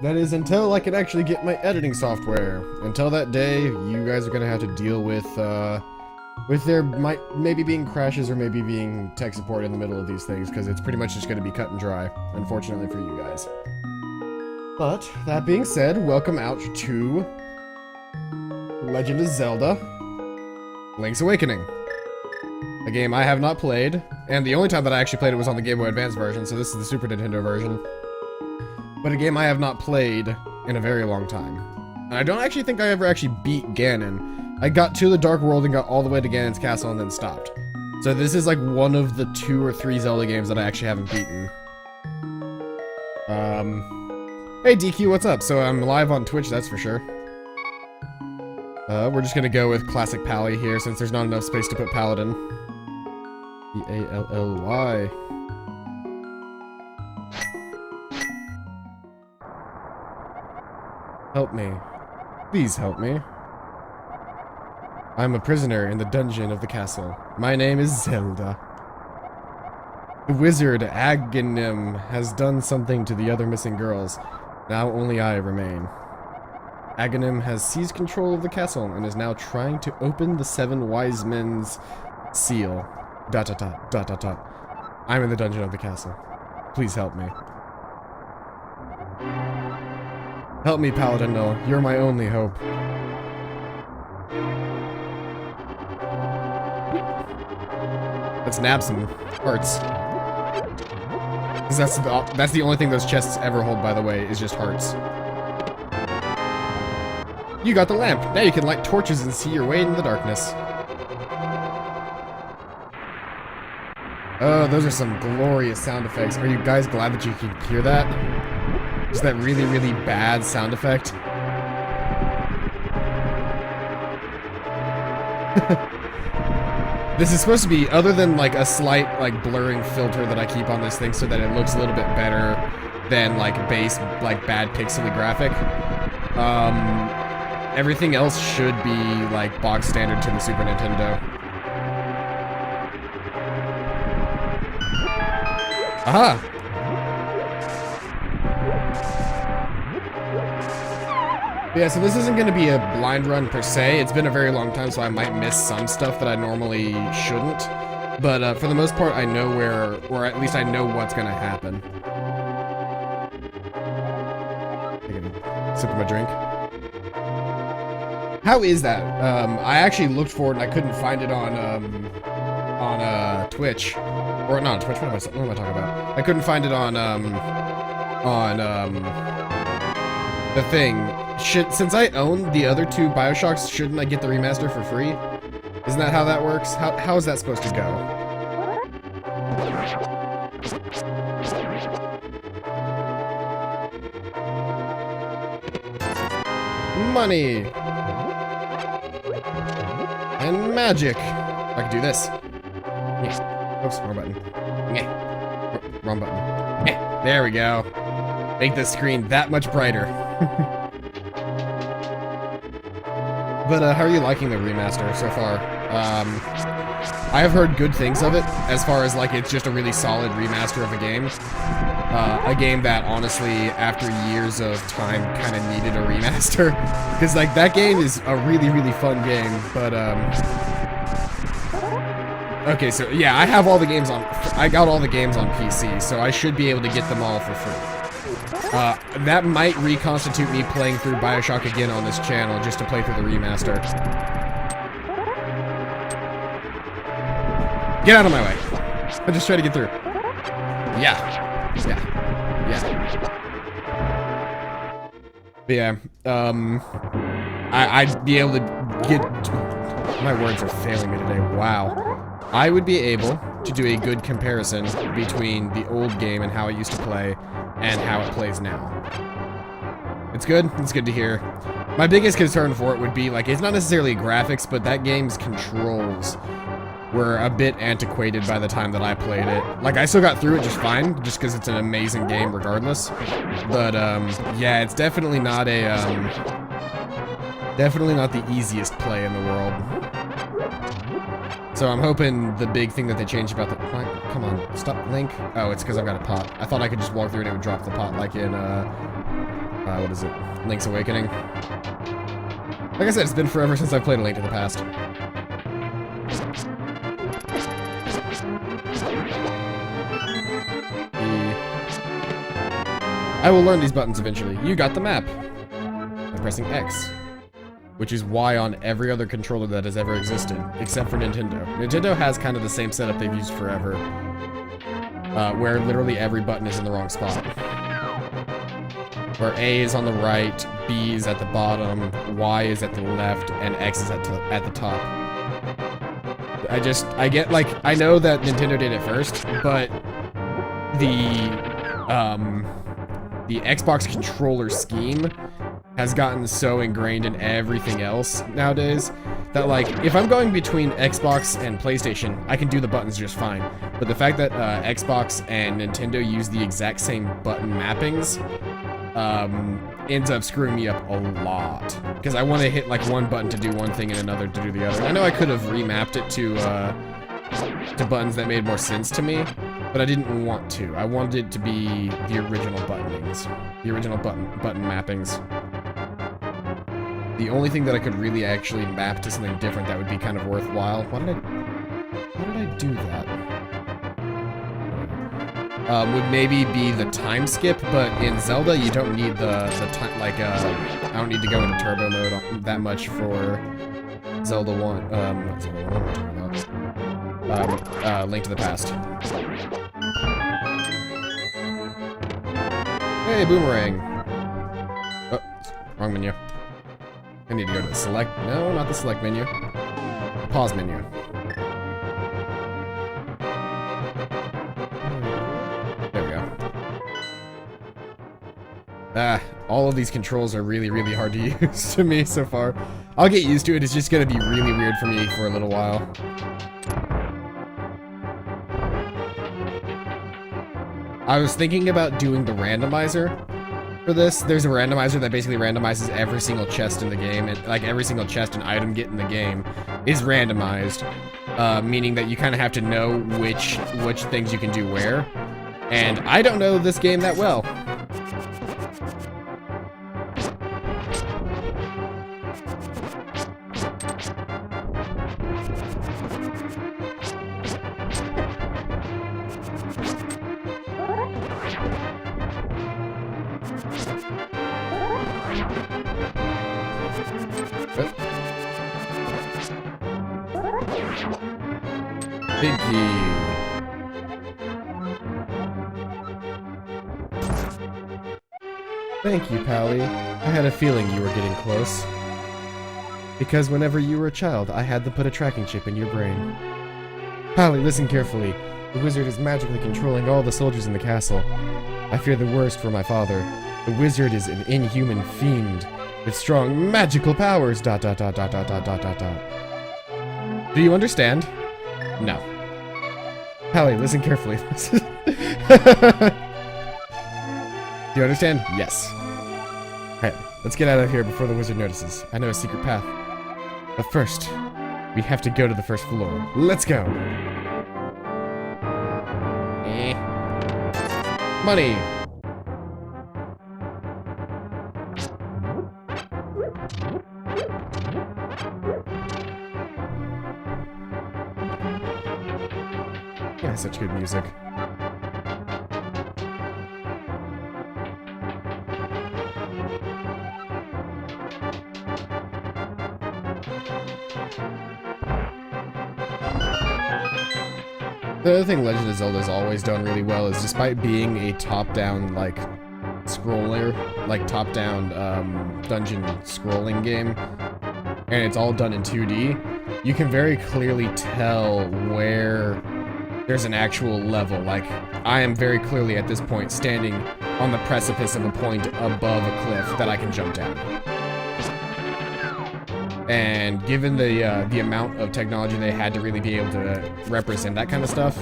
That is until I can actually get my editing software. Until that day, you guys are gonna have to deal with there maybe being crashes or maybe being tech support in the middle of these things, because it's pretty much just gonna be cut and dry, unfortunately for you guys. But, that being said, welcome out to Legend of Zelda Link's Awakening. A game I have not played, and the only time that I actually played it was on the Game Boy Advance version, so this is the Super Nintendo version. But a game I have not played in a very long time. And I don't actually think I ever actually beat Ganon. I got to the Dark World and got all the way to Ganon's castle and then stopped. So this is like one of the 2 or 3 Zelda games that I actually haven't beaten. Hey DQ, what's up? So I'm live on Twitch, that's for sure. We're just gonna go with classic Pally here since there's not enough space to put Paladin. P-A-L-L-Y. Help me. Please help me. I'm a prisoner in the dungeon of the castle. My name is Zelda. The wizard Aghanim has done something to the other missing girls. Now only I remain. Aghanim has seized control of the castle and is now trying to open the 7 wise men's seal. ... I'm in the dungeon of the castle. Please help me. Help me, Paladin Null. You're my only hope. Let's nab some hearts. That's the only thing those chests ever hold, by the way, is just hearts. You got the lamp. Now you can light torches and see your way in the darkness. Oh, those are some glorious sound effects. Are you guys glad that you can hear that? Just that really, really bad sound effect. This is supposed to be, other than like a slight like blurring filter that I keep on this thing so that it looks a little bit better than like base, like bad pixely graphic. Everything else should be like box standard to the Super Nintendo. Aha! Yeah, so this isn't going to be a blind run per se. It's been a very long time, so I might miss some stuff that I normally shouldn't. But for the most part, I know or at least I know what's going to happen. Taking a sip of my drink. How is that? I actually looked for it and I couldn't find it on Twitch. Or not on Twitch, what am I talking about? I couldn't find it on the thing. Since I own the other 2 BioShocks, shouldn't I get the remaster for free? Isn't that how that works? How is that supposed to go? Money! And magic! I can do this. Yeah. Oops, wrong button. Yeah. Wrong button. Yeah. There we go. Make the screen that much brighter. But how are you liking the remaster so far? I have heard good things of it, as far as like it's just a really solid remaster of a game. A game that honestly, after years of time, kind of needed a remaster. Because like that game is a really, really fun game, but okay, so yeah, I have all the games on, I got all the games on PC, so I should be able to get them all for free. That might reconstitute me playing through BioShock again on this channel, just to play through the remaster. Get out of my way. I'm just trying to get through. Yeah. Yeah. Yeah. But yeah, I'd be able to get... My words are failing me today, wow. I would be able to do a good comparison between the old game and how it used to play and how it plays now. It's good to hear. My biggest concern for it would be, like, it's not necessarily graphics, but that game's controls were a bit antiquated by the time that I played it. Like, I still got through it just fine, just because it's an amazing game regardless. But, yeah, it's definitely not a, definitely not the easiest play in the world. So I'm hoping the big thing that they changed about the... Come on, stop, Link. Oh, it's because I've got a pot. I thought I could just walk through and it would drop the pot like in what is it? Link's Awakening. Like I said, it's been forever since I've played A Link to the Past. I will learn these buttons eventually. You got the map. I'm pressing X. Which is Y on every other controller that has ever existed, except for Nintendo. Nintendo has kind of the same setup they've used forever, where literally every button is in the wrong spot. Where A is on the right, B is at the bottom, Y is at the left, and X is at the top. I get, like, I know that Nintendo did it first, but the Xbox controller scheme has gotten so ingrained in everything else nowadays that, like, if I'm going between Xbox and PlayStation, I can do the buttons just fine. But the fact that Xbox and Nintendo use the exact same button mappings ends up screwing me up a lot. Because I want to hit, like, one button to do one thing and another to do the other. I know I could have remapped it to buttons that made more sense to me, but I didn't want to. I wanted it to be the original buttonings. The original button mappings. The only thing that I could really actually map to something different that would be kind of worthwhile. How did I do that? Would maybe be the time skip, but in Zelda you don't need the time, like, I don't need to go into turbo mode that much for Zelda 1, not Zelda 1, what am I talking about? Link to the Past. Hey, Boomerang! Oh, wrong menu. I need to go to the select, no, not the select menu. The pause menu. There we go. All of these controls are really, really hard to use to me so far. I'll get used to it, it's just gonna be really weird for me for a little while. I was thinking about doing the randomizer for this. There's a randomizer that basically randomizes every single chest in the game, and like every single chest and item get in the game is randomized, meaning that you kind of have to know which things you can do where. And I don't know this game that well. Thank you, Pally. I had a feeling you were getting close. Because whenever you were a child, I had to put a tracking chip in your brain. Pally, listen carefully. The wizard is magically controlling all the soldiers in the castle. I fear the worst for my father. The wizard is an inhuman fiend with strong magical powers. ... Do you understand? No. Pally, listen carefully. Do you understand? Yes. Alright, let's get out of here before the wizard notices. I know a secret path. But first, we have to go to the first floor. Let's go! Money! Yeah, such good music. The other thing Legend of Zelda has always done really well is, despite being a top-down, like, scroller, like, top-down, dungeon scrolling game, and it's all done in 2D, you can very clearly tell where there's an actual level. Like, I am very clearly, at this point, standing on the precipice of a point above a cliff that I can jump down. And given the amount of technology they had to really be able to represent that kind of stuff,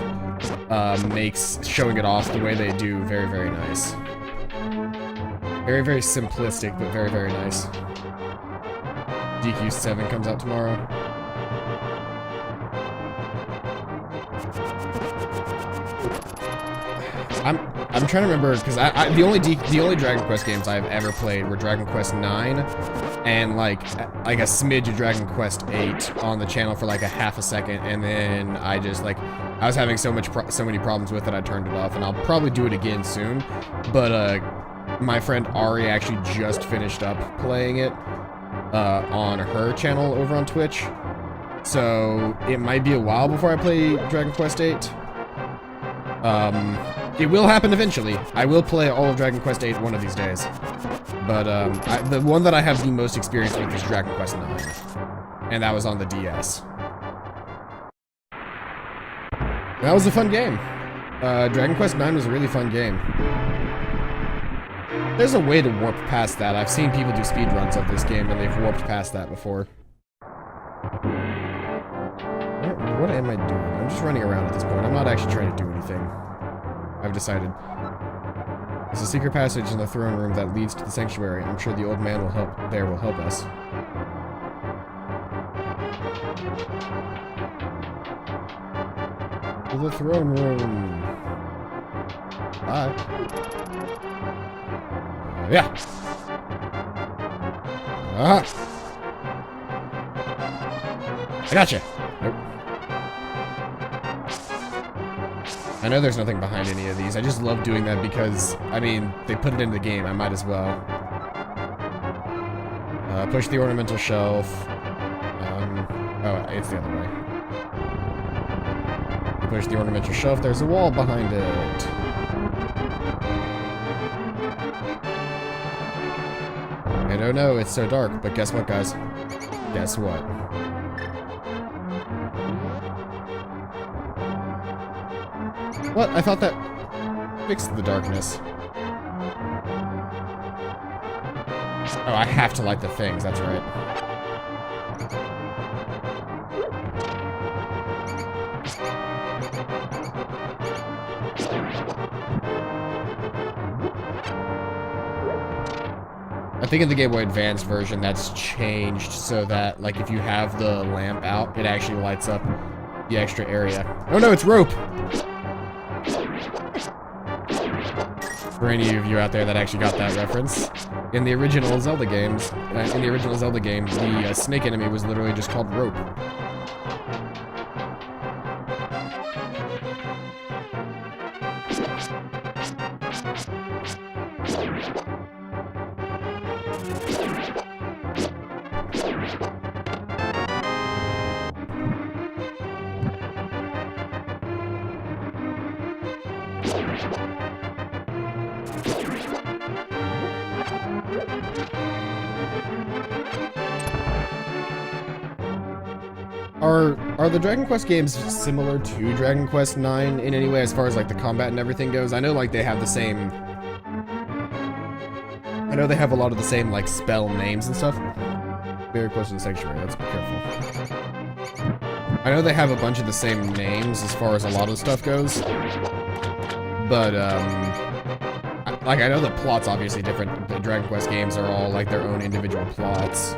makes showing it off the way they do very, very nice. Very, very simplistic, but very, very nice. DQ7 comes out tomorrow. I'm trying to remember, because the only Dragon Quest games I've ever played were Dragon Quest 9 and like a smidge of Dragon Quest 8 on the channel for like a half a second, and then I just like I was having so many problems with it, I turned it off, and I'll probably do it again soon. But my friend Ari actually just finished up playing it on her channel over on Twitch, so it might be a while before I play Dragon Quest 8. It will happen eventually. I will play all of Dragon Quest 8 one of these days. But, the one that I have the most experience with is Dragon Quest 9. And that was on the DS. That was a fun game. Dragon Quest 9 was a really fun game. There's a way to warp past that. I've seen people do speedruns of this game and they've warped past that before. What am I doing? I'm just running around at this point. I'm not actually trying to do anything. I've decided. There's a secret passage in the throne room that leads to the sanctuary. I'm sure the old man will help us. To the throne room. Bye. Yeah. I gotcha. Nope. I know there's nothing behind any of these. I just love doing that because, I mean, they put it into the game. I might as well. Push the ornamental shelf. Oh, it's the other way. Push the ornamental shelf. There's a wall behind it. I don't know. It's so dark. But guess what, guys? Guess what? What? I thought that fixed the darkness. Oh, I have to light the things, that's right. I think in the Game Boy Advance version that's changed so that, like, if you have the lamp out, it actually lights up the extra area. Oh no, it's rope! For any of you out there that actually got that reference, in the original Zelda games, the snake enemy was literally just called rope. Are the Dragon Quest games similar to Dragon Quest 9 in any way as far as like the combat and everything goes? I know like they have the same... I know they have a lot of the same like spell names and stuff. Very close to the sanctuary, let's be careful. I know they have a bunch of the same names as far as a lot of stuff goes. But, like I know the plot's obviously different. The Dragon Quest games are all like their own individual plots.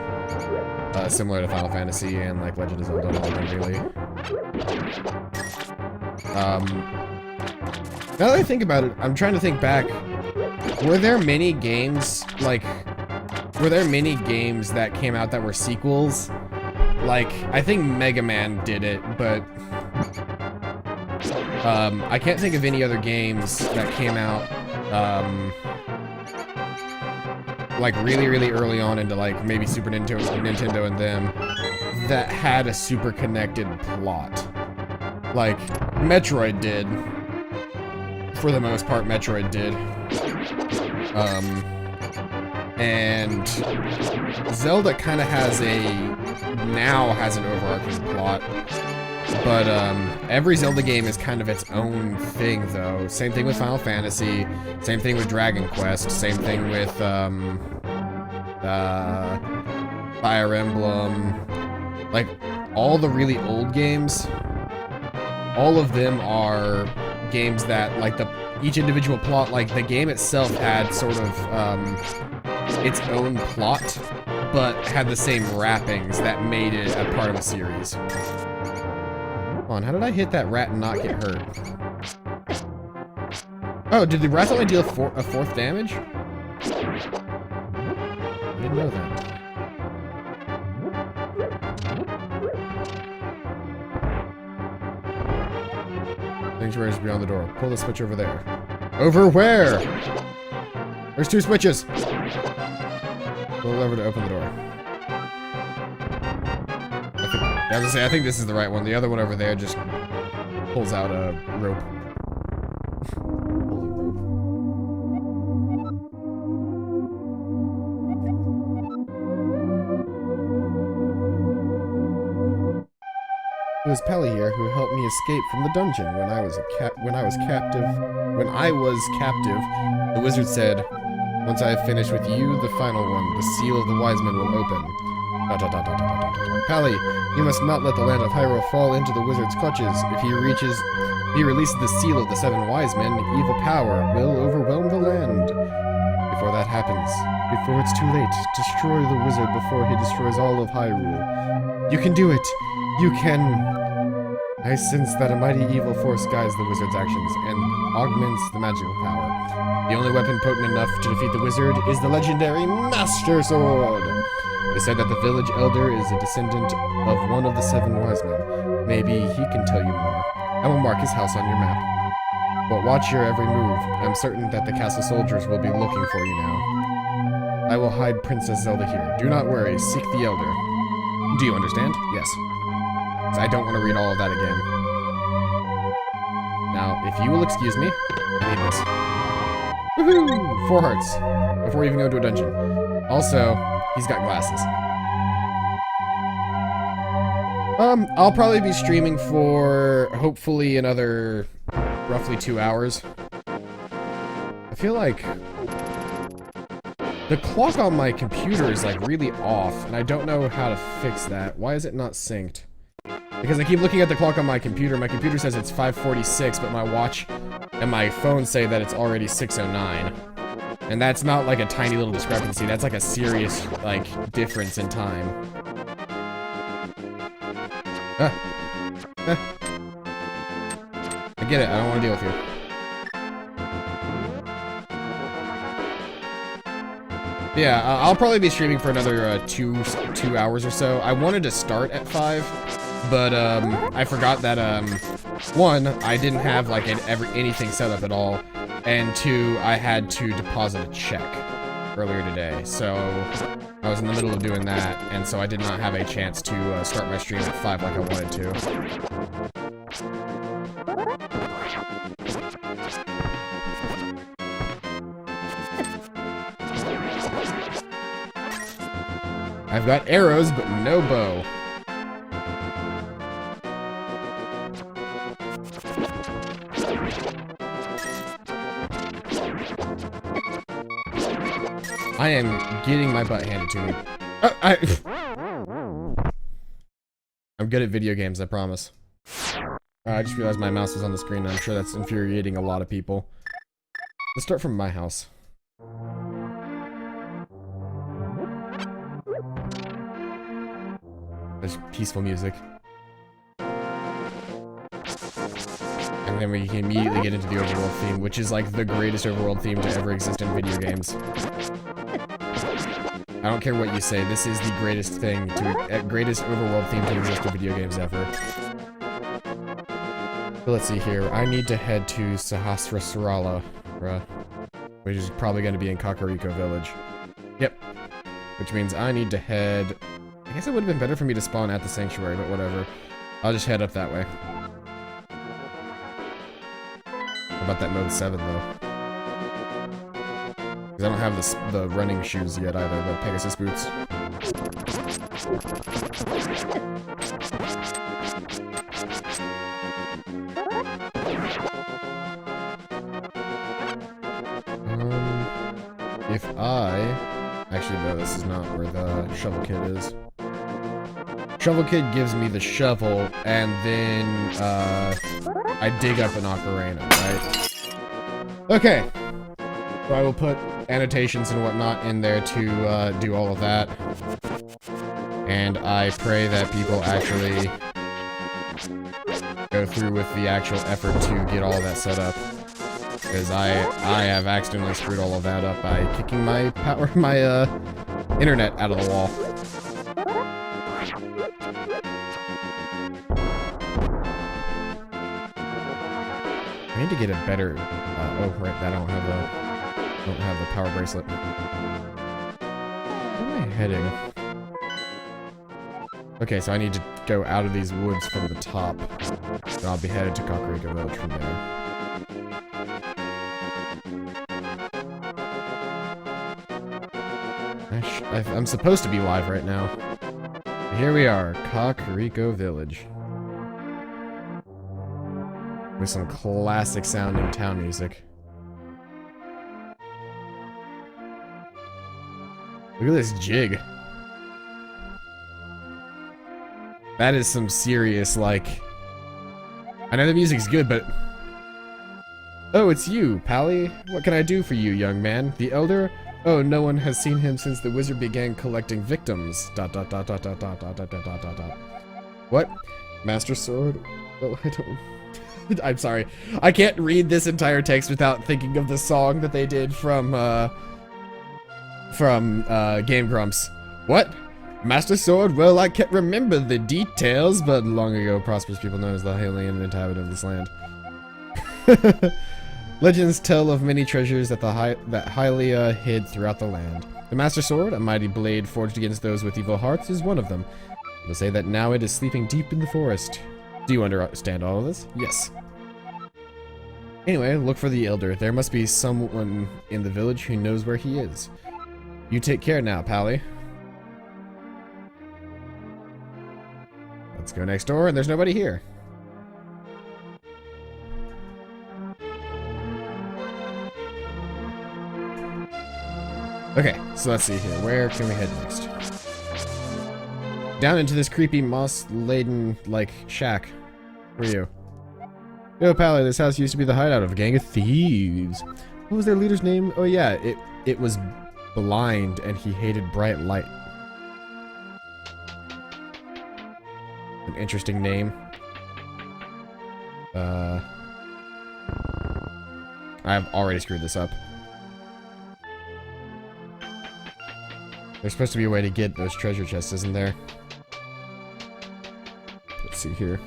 Similar to Final Fantasy and like Legend of Zelda and all them, really. Now that I think about it, I'm trying to think back. Were there many games that came out that were sequels? Like, I think Mega Man did it, but I can't think of any other games that came out like really early on into like maybe Super Nintendo and them that had a super connected plot. Like Metroid did. For the most part, Metroid did. And Zelda kind of has an overarching plot. But every Zelda game is kind of its own thing, though. Same thing with Final Fantasy, same thing with Dragon Quest, same thing with Fire Emblem. Like, all the really old games, all of them are games that, like, each individual plot, like, the game itself had sort of its own plot, but had the same wrappings that made it a part of a series. Hold on, how did I hit that rat and not get hurt? Oh, did the wrath only deal a fourth damage? I didn't know that. Sanctuary is beyond the door. Pull the switch over there. Over where? There's 2 switches. Pull the lever to open the door. I think this is the right one. The other one over there just pulls out a rope. It was Peli here who helped me escape from the dungeon when I was captive. The wizard said, "Once I have finished with you, the final one, the seal of the wise men will open." Peli, you must not let the land of Hyrule fall into the wizard's clutches. If he releases the seal of the 7 wise men, evil power will overwhelm the land. Before that happens, before it's too late, destroy the wizard before he destroys all of Hyrule. You can do it! You can... I sense that a mighty evil force guides the wizard's actions and augments the magical power. The only weapon potent enough to defeat the wizard is the legendary Master Sword! It is said that the village elder is a descendant of one of the 7 wise men. Maybe he can tell you more. I will mark his house on your map. But watch your every move. I'm certain that the castle soldiers will be looking for you now. I will hide Princess Zelda here. Do not worry, seek the elder. Do you understand? Yes. I don't want to read all of that again. Now, if you will excuse me, I need this. Woohoo! 4 hearts. Before we even go into a dungeon. Also, he's got glasses. I'll probably be streaming for, hopefully, another roughly 2 hours. I feel like the clock on my computer is, like, really off, and I don't know how to fix that. Why is it not synced? Because I keep looking at the clock on my computer. My computer says it's 5:46, but my watch and my phone say that it's already 6:09. And that's not like a tiny little discrepancy. That's like a serious, like, difference in time. I get it. I don't want to deal with you. Yeah, I'll probably be streaming for another 2 hours or so. I wanted to start at 5. But, I forgot that, 1, I didn't have, like, anything set up at all, and 2, I had to deposit a check earlier today, so I was in the middle of doing that, and so I did not have a chance to, start my stream at 5 like I wanted to. I've got arrows, but no bow. I am getting my butt handed to me. I'm good at video games, I promise. I just realized my mouse is on the screen, and I'm sure that's infuriating a lot of people. Let's start from my house. There's peaceful music. And then we can immediately get into the overworld theme, which is like the greatest overworld theme to ever exist in video games. I don't care what you say, this is the greatest greatest overworld theme to exist in video games ever. So let's see here. I need to head to Sahasrasrala, which is probably going to be in Kakariko Village. Yep. Which means I need to head... I guess it would have been better for me to spawn at the sanctuary, but whatever. I'll just head up that way. How about that mode 7, though? Because I don't have the running shoes yet either, the Pegasus boots. If actually, no, this is not where the shovel kit is. Shovel kit gives me the shovel, and then, I dig up an ocarina, right? Okay. So I will put annotations and whatnot in there to, do all of that. And I pray that people actually go through with the actual effort to get all of that set up. Because I have accidentally screwed all of that up by kicking my internet out of the wall. I need to get a better. Oh, right, I don't have the power bracelet. Where am I heading? Okay, so I need to go out of these woods from the top. And I'll be headed to Kakariko Village from there. I'm supposed to be live right now. But here we are, Kakariko Village. With some classic sounding town music. Look at this jig. That is some serious, like... I know the music's good, but... Oh, it's you, Pally. What can I do for you, young man? The elder? Oh, no one has seen him since the wizard began collecting victims. ... What? Master Sword? Oh, I don't... I'm sorry. I can't read this entire text without thinking of the song that they did from Game Grumps. What? Master Sword? Well, I can't remember the details, but long ago, prosperous people known as the alien inhabitant of this land. Legends tell of many treasures that Hylia hid throughout the land. The Master Sword, a mighty blade forged against those with evil hearts, is one of them. They'll say that now it is sleeping deep in the forest. Do you understand all of this? Yes. Anyway, look for the Elder. There must be someone in the village who knows where he is. You take care now, Pally. Let's go next door, and there's nobody here. Okay, so let's see here. Where can we head next? Down into this creepy moss-laden, like, shack. Who are you? Yo, Pally, this house used to be the hideout of a gang of thieves. What was their leader's name? Oh yeah, it was Blind, and he hated bright light. An interesting name. I've already screwed this up. There's supposed to be a way to get those treasure chests, isn't there? Let's see here.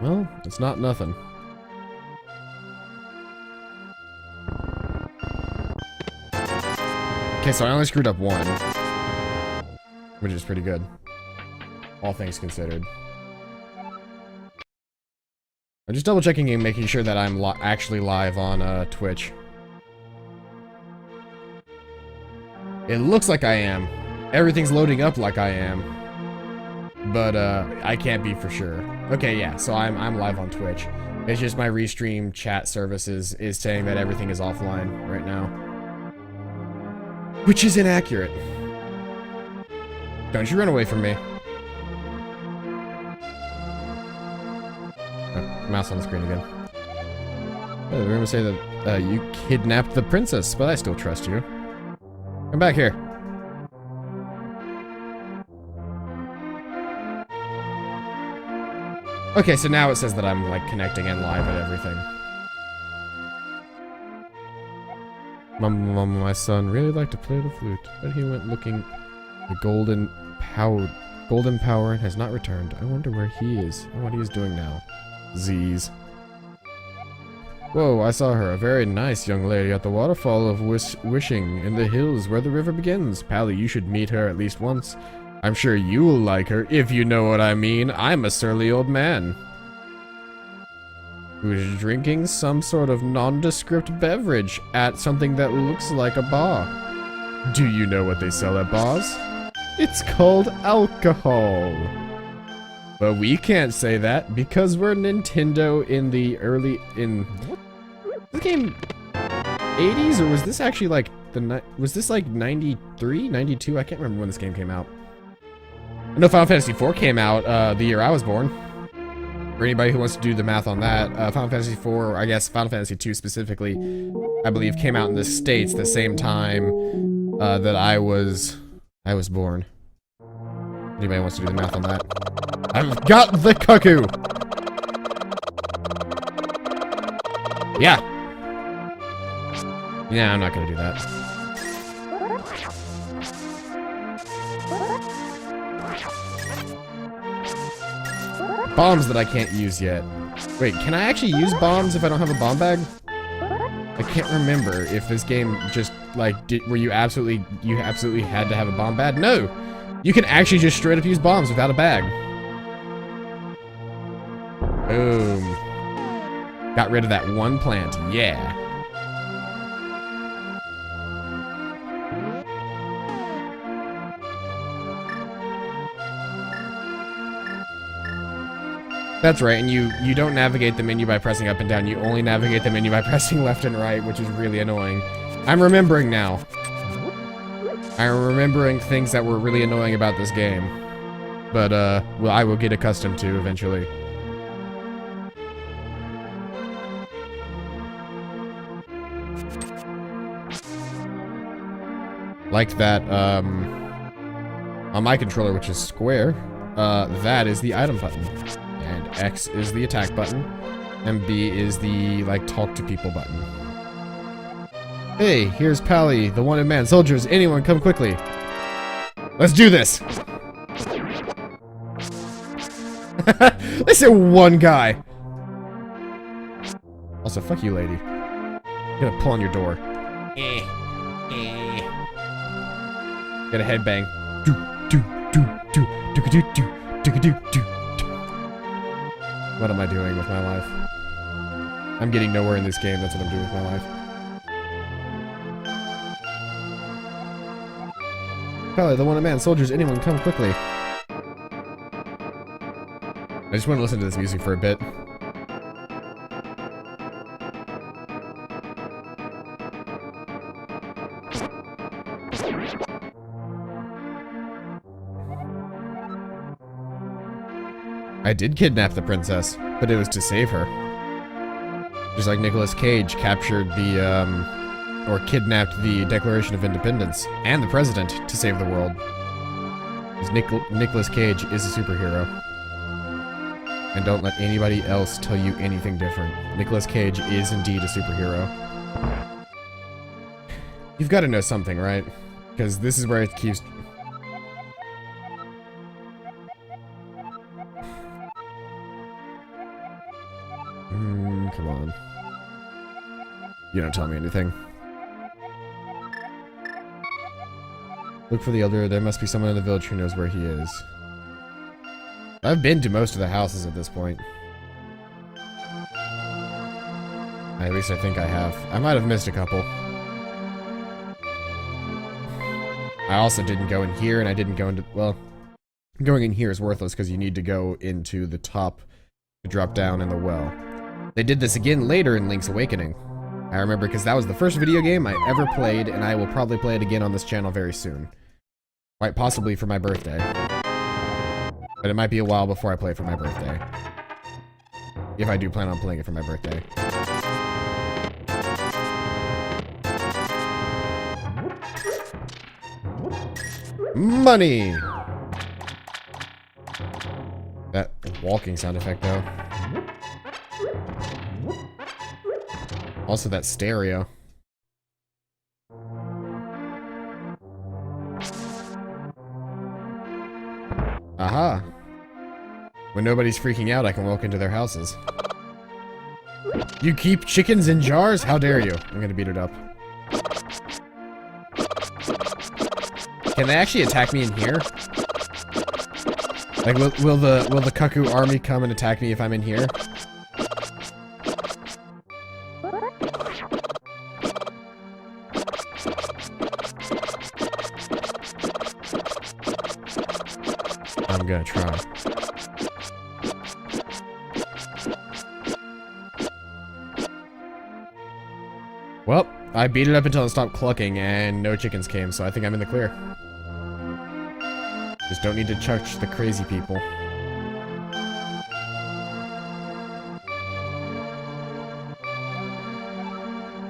Well, it's not nothing. Okay, so I only screwed up one, which is pretty good. All things considered. I'm just double checking and making sure that I'm actually live on Twitch. It looks like I am. Everything's loading up like I am. But I can't be for sure. Okay, yeah, so I'm live on Twitch. It's just my restream chat services is saying that everything is offline right now. Which is inaccurate. Don't you run away from me. Mouse on the screen again. Oh, the rumors say that you kidnapped the princess, but I still trust you. Come back here. Okay, so now it says that I'm like connecting and live at everything. My son really liked to play the flute, but he went looking the golden power and has not returned. I wonder where he is and what he is doing now. Z's. Whoa, I saw her. A very nice young lady at the waterfall of Wishing in the hills where the river begins. Pally, you should meet her at least once. I'm sure you'll like her, if you know what I mean. I'm a surly old man who's drinking some sort of nondescript beverage at something that looks like a bar. Do you know what they sell at bars? It's called alcohol. But we can't say that because we're Nintendo in the early what? This game 80s, or was this actually like was this like 93, 92? I can't remember when this game came out. I know Final Fantasy IV came out the year I was born. For anybody who wants to do the math on that, Final Fantasy IV, or I guess Final Fantasy II specifically, I believe came out in the States the same time that I was born. Anybody wants to do the math on that? I've got the cuckoo! Yeah! Yeah, I'm not gonna do that. Bombs that I can't use yet. Wait, can I actually use bombs if I don't have a bomb bag? I can't remember if this game just, like, where you absolutely had to have a bomb bag. No! You can actually just straight up use bombs without a bag. Boom. Got rid of that one plant. Yeah. That's right, and you don't navigate the menu by pressing up and down, you only navigate the menu by pressing left and right, which is really annoying. I'm remembering now. I'm remembering things that were really annoying about this game. But, well, I will get accustomed to eventually. Like that, on my controller, which is square, that is the item button. And X is the attack button. And B is the, like, talk to people button. Hey, here's Pally, the wanted man. Soldiers, anyone come quickly. Let's do this! Listen, one guy. Also, fuck you, lady. I'm gonna pull on your door. Get a headbang. What am I doing with my life? I'm getting nowhere in this game, that's what I'm doing with my life. Pally, the wanted man. Soldiers, anyone come quickly. I just want to listen to this music for a bit. I did kidnap the princess, but it was to save her. Just like Nicolas Cage captured the, or kidnapped the Declaration of Independence and the president to save the world. Because Nicolas Cage is a superhero. And don't let anybody else tell you anything different. Nicolas Cage is indeed a superhero. You've got to know something, right? Because this is where it keeps... Come on. You don't tell me anything. Look for the elder. There must be someone in the village who knows where he is. I've been to most of the houses at this point. At least I think I have. I might have missed a couple. I also didn't go in here, and I didn't go into... Well, going in here is worthless because you need to go into the top to drop down in the well. They did this again later in Link's Awakening. I remember because that was the first video game I ever played, and I will probably play it again on this channel very soon. Quite possibly for my birthday. But it might be a while before I play it for my birthday. If I do plan on playing it for my birthday. Money! That walking sound effect, though. Also, that stereo. Aha! When nobody's freaking out, I can walk into their houses. You keep chickens in jars? How dare you? I'm gonna beat it up. Can they actually attack me in here? Like, will the Cuckoo army come and attack me if I'm in here? I'm gonna try. Well, I beat it up until it stopped clucking and no chickens came, so I think I'm in the clear. Just don't need to touch the crazy people.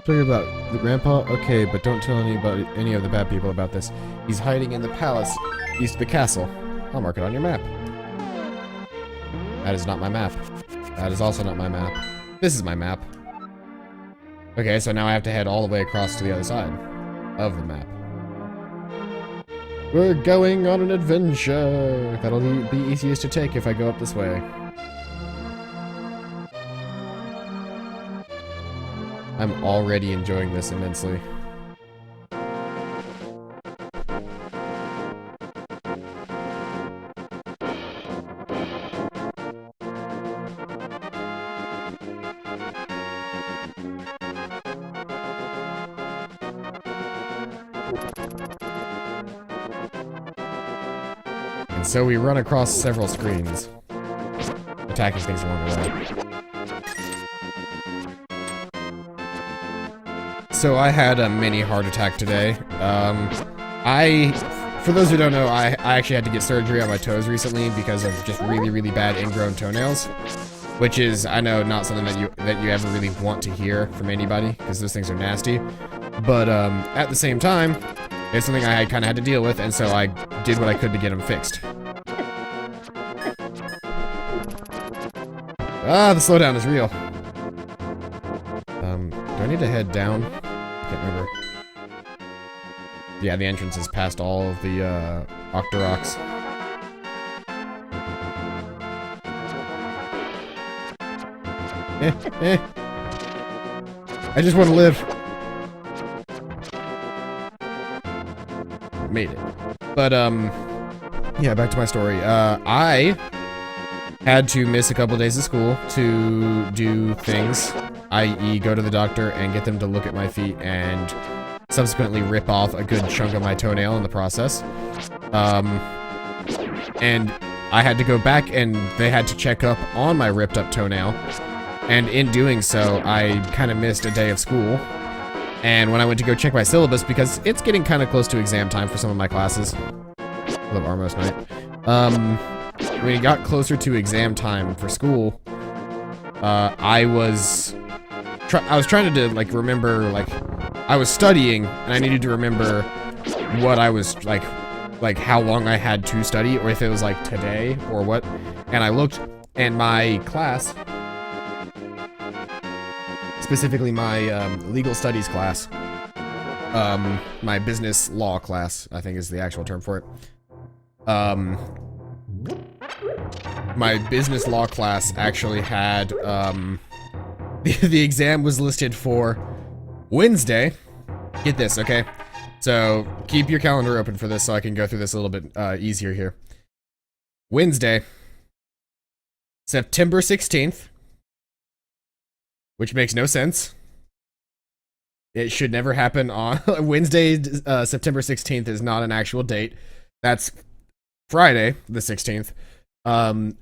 Talking about the grandpa? Okay, but don't tell any of the bad people about this. He's hiding in the palace east of the castle. I'll mark it on your map. That is not my map. That is also not my map. This is my map. Okay, so now I have to head all the way across to the other side of the map. We're going on an adventure. That'll be easiest to take if I go up this way. I'm already enjoying this immensely. And so we run across several screens, attacking things along the way. So I had a mini heart attack today. For those who don't know, I actually had to get surgery on my toes recently because of just really, really bad ingrown toenails, which is, I know, not something that you ever really want to hear from anybody because those things are nasty. But at the same time, it's something I kind of had to deal with, and so I did what I could to get them fixed. Ah, the slowdown is real. Do I need to head down? I can't remember. Yeah, the entrance is past all of the Octoroks. I just want to live. Made it. But, yeah, back to my story. I had to miss a couple days of school to do things, i.e. go to the doctor and get them to look at my feet and subsequently rip off a good chunk of my toenail in the process. And I had to go back and they had to check up on my ripped up toenail. And in doing so, I kind of missed a day of school. And when I went to go check my syllabus, because it's getting kind of close to exam time for some of my classes. I love Armos Night. When it got closer to exam time for school, I was trying to, like, remember, like, I was studying, and I needed to remember what I was, like how long I had to study, or if it was, like, today, or what. And I looked, and my class, specifically my legal studies class, my business law class, I think is the actual term for it. My business law class actually had, the exam was listed for Wednesday. Get this, okay? So, keep your calendar open for this so I can go through this a little bit easier here. Wednesday, September 16th, which makes no sense. It should never happen on Wednesday. September 16th is not an actual date. That's Friday, the 16th.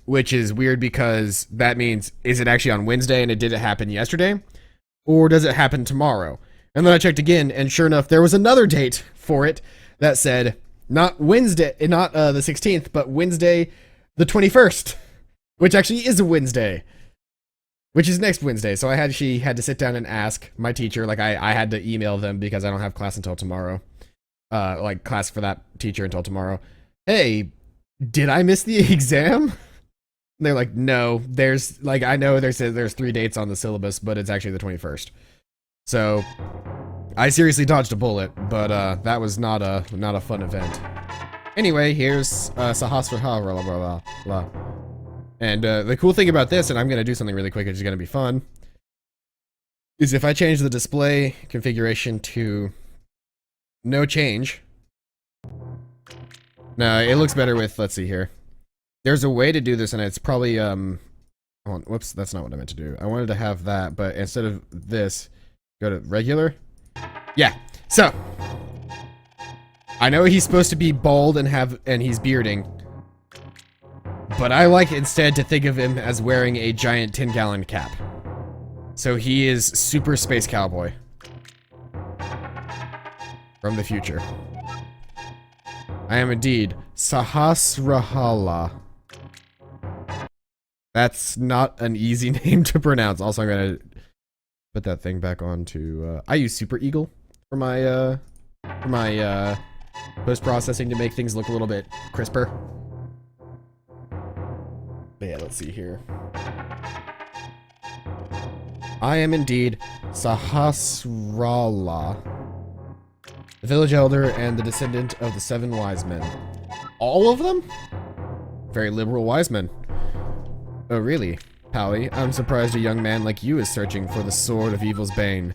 Which is weird because that means, is it actually on Wednesday and did it happen yesterday? Or does it happen tomorrow? And then I checked again, and sure enough, there was another date for it that said, not Wednesday, not the 16th, but Wednesday the 21st, which actually is a Wednesday, which is next Wednesday. So I actually had to sit down and ask my teacher, like I had to email them because I don't have class until tomorrow, like class for that teacher until tomorrow. Hey, did I miss the exam? And they're like, no, there's, like, I know there's 3 dates on the syllabus, but it's actually the 21st. So, I seriously dodged a bullet, but that was not a fun event. Anyway, here's Sahasraha, blah, blah, blah, blah. And the cool thing about this, and I'm going to do something really quick, which is going to be fun, is if I change the display configuration to no change. No, it looks better with, let's see here. There's a way to do this, and it's probably, whoops, that's not what I meant to do. I wanted to have that, but instead of this, go to regular. Yeah, so. I know he's supposed to be bald and he's bearding. But I like instead to think of him as wearing a giant 10-gallon cap. So he is Super Space Cowboy. From the future. I am indeed Sahasrahala. That's not an easy name to pronounce. Also, I'm gonna put that thing back on to, I use Super Eagle for my post-processing to make things look a little bit crisper. But yeah, let's see here. I am indeed Sahasrara, the village elder and the descendant of the 7 wise men. All of them? Very liberal wise men. Oh, really? Pally, I'm surprised a young man like you is searching for the sword of evil's bane.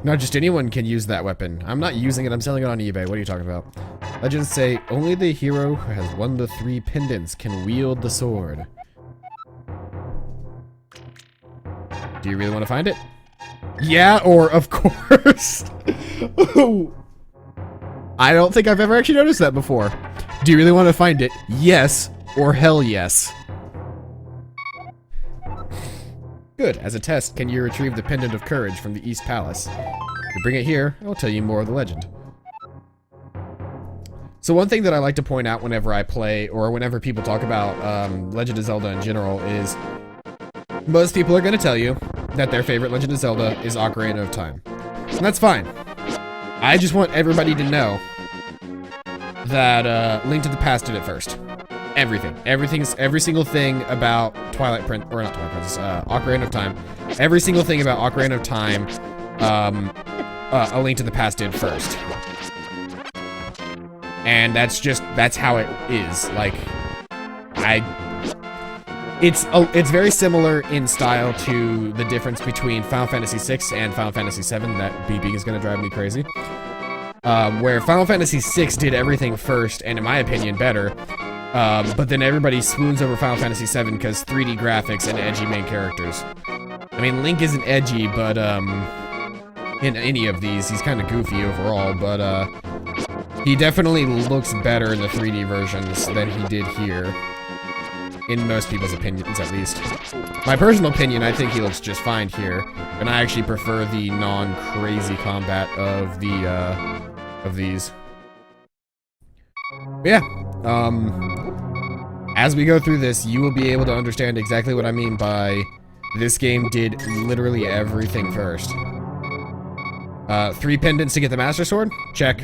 Not just anyone can use that weapon. I'm not using it, I'm selling it on eBay. What are you talking about? Legends say only the hero who has 1 to 3 pendants can wield the sword. Do you really want to find it? Yeah, or of course. I don't think I've ever actually noticed that before. Do you really want to find it? Yes, or hell yes. Good. As a test, can you retrieve the Pendant of Courage from the East Palace? If you bring it here, I'll tell you more of the legend. So one thing that I like to point out whenever I play, or whenever people talk about Legend of Zelda in general, is most people are going to tell you that their favorite Legend of Zelda is Ocarina of Time. And that's fine. I just want everybody to know that Link to the Past did it first. Every single thing about Ocarina of Time. Every single thing about Ocarina of Time, A Link to the Past did first. And that's how it is. Like, it's very similar in style to the difference between Final Fantasy VI and Final Fantasy VII. That beeping is gonna drive me crazy. Where Final Fantasy VI did everything first, and in my opinion, better. But then everybody swoons over Final Fantasy VII because 3D graphics and edgy main characters. I mean, Link isn't edgy, but, in any of these, he's kind of goofy overall, but, he definitely looks better in the 3D versions than he did here. In most people's opinions, at least. My personal opinion, I think he looks just fine here, and I actually prefer the non-crazy combat of these. But yeah, as we go through this, you will be able to understand exactly what I mean by this game did literally everything first. 3 pendants to get the Master Sword? Check.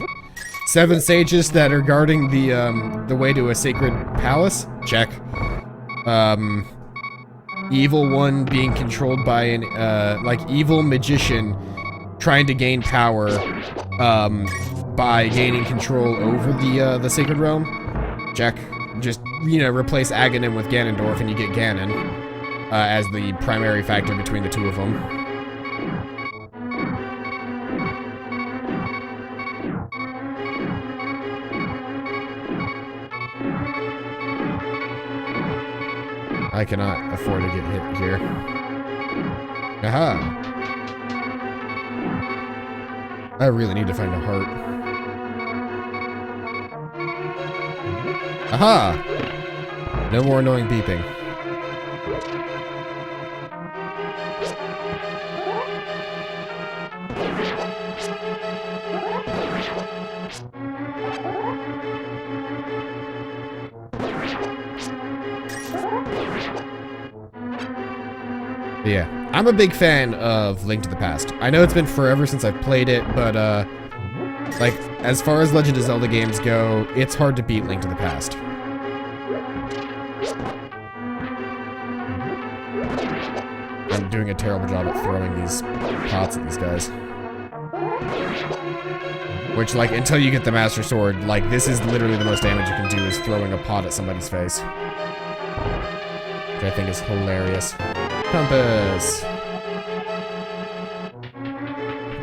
7 sages that are guarding the way to a sacred palace? Check. Evil one being controlled by an, evil magician trying to gain power, by gaining control over the Sacred Realm. Check. Just, replace Aghanim with Ganondorf and you get Ganon, as the primary factor between the two of them. I cannot afford to get hit here. Aha! I really need to find a heart. Aha! No more annoying beeping. Yeah, I'm a big fan of Link to the Past. I know it's been forever since I've played it, but, like, as far as Legend of Zelda games go, it's hard to beat Link to the Past. I'm doing a terrible job at throwing these pots at these guys. Which, like, until you get the Master Sword, like, this is literally the most damage you can do is throwing a pot at somebody's face. Which I think is hilarious. Compass!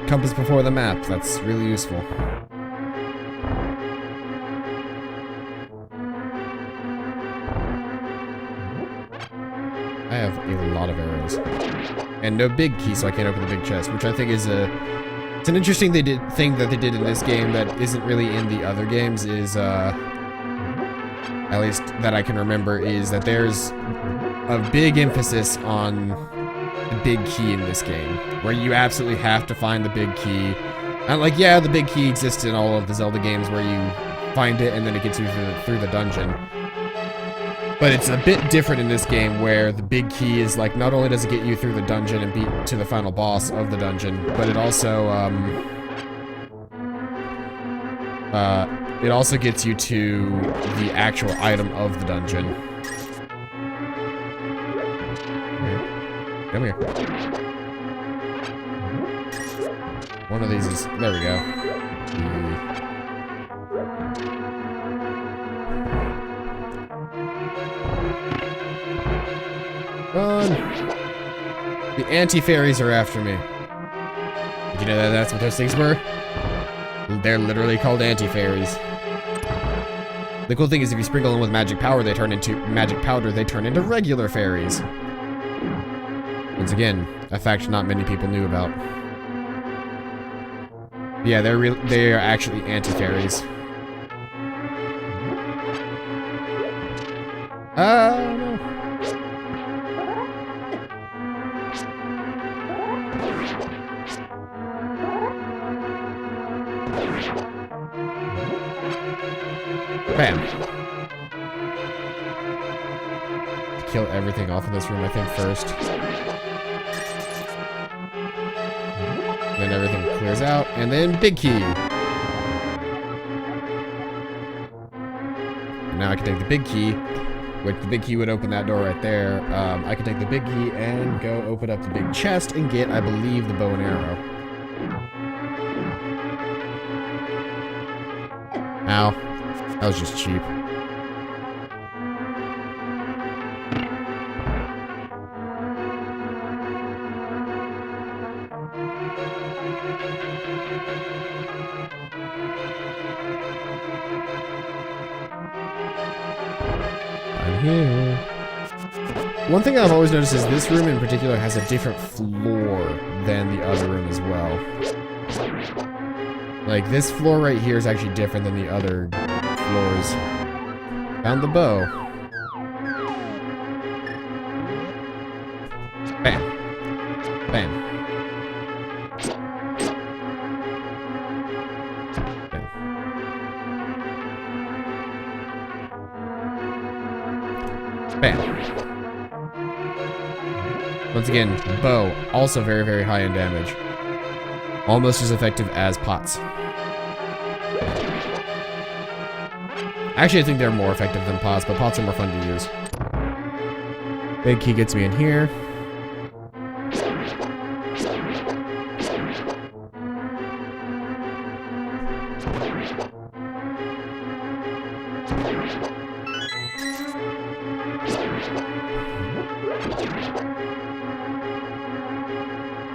Compass before the map, that's really useful. I have a lot of arrows. And no big key, so I can't open the big chest, which I think is it's an interesting thing that they did in this game that isn't really in the other games, is, at least that I can remember, is that there's a big emphasis on the big key in this game, where you absolutely have to find the big key. And like, yeah, the big key exists in all of the Zelda games where you find it and then it gets you through the dungeon. But it's a bit different in this game where the big key is like, not only does it get you through the dungeon and beat to the final boss of the dungeon, but it also gets you to the actual item of the dungeon. Come here. One of these is, there we go. Run! The anti-fairies are after me. Did you know that that's what those things were? They're literally called anti-fairies. The cool thing is if you sprinkle them with magic powder, they turn into regular fairies. Once again, a fact not many people knew about. Yeah, they are actually anti-fairies. No. Bam. Kill everything off in this room, I think, first. Then everything clears out, and then big key. And now I can take the big key, which the big key would open that door right there. I can take the big key and go open up the big chest and get, I believe, the bow and arrow. Ow. That was just cheap. I'm here. One thing I've always noticed is this room in particular has a different floor than the other room as well. Like, this floor right here is actually different than the other floors. Found the bow. Bam. Bam. Bam. Bam. Once again, bow, also very, very high in damage. Almost as effective as pots. Actually, I think they're more effective than pots, but pots are more fun to use. Big key gets me in here.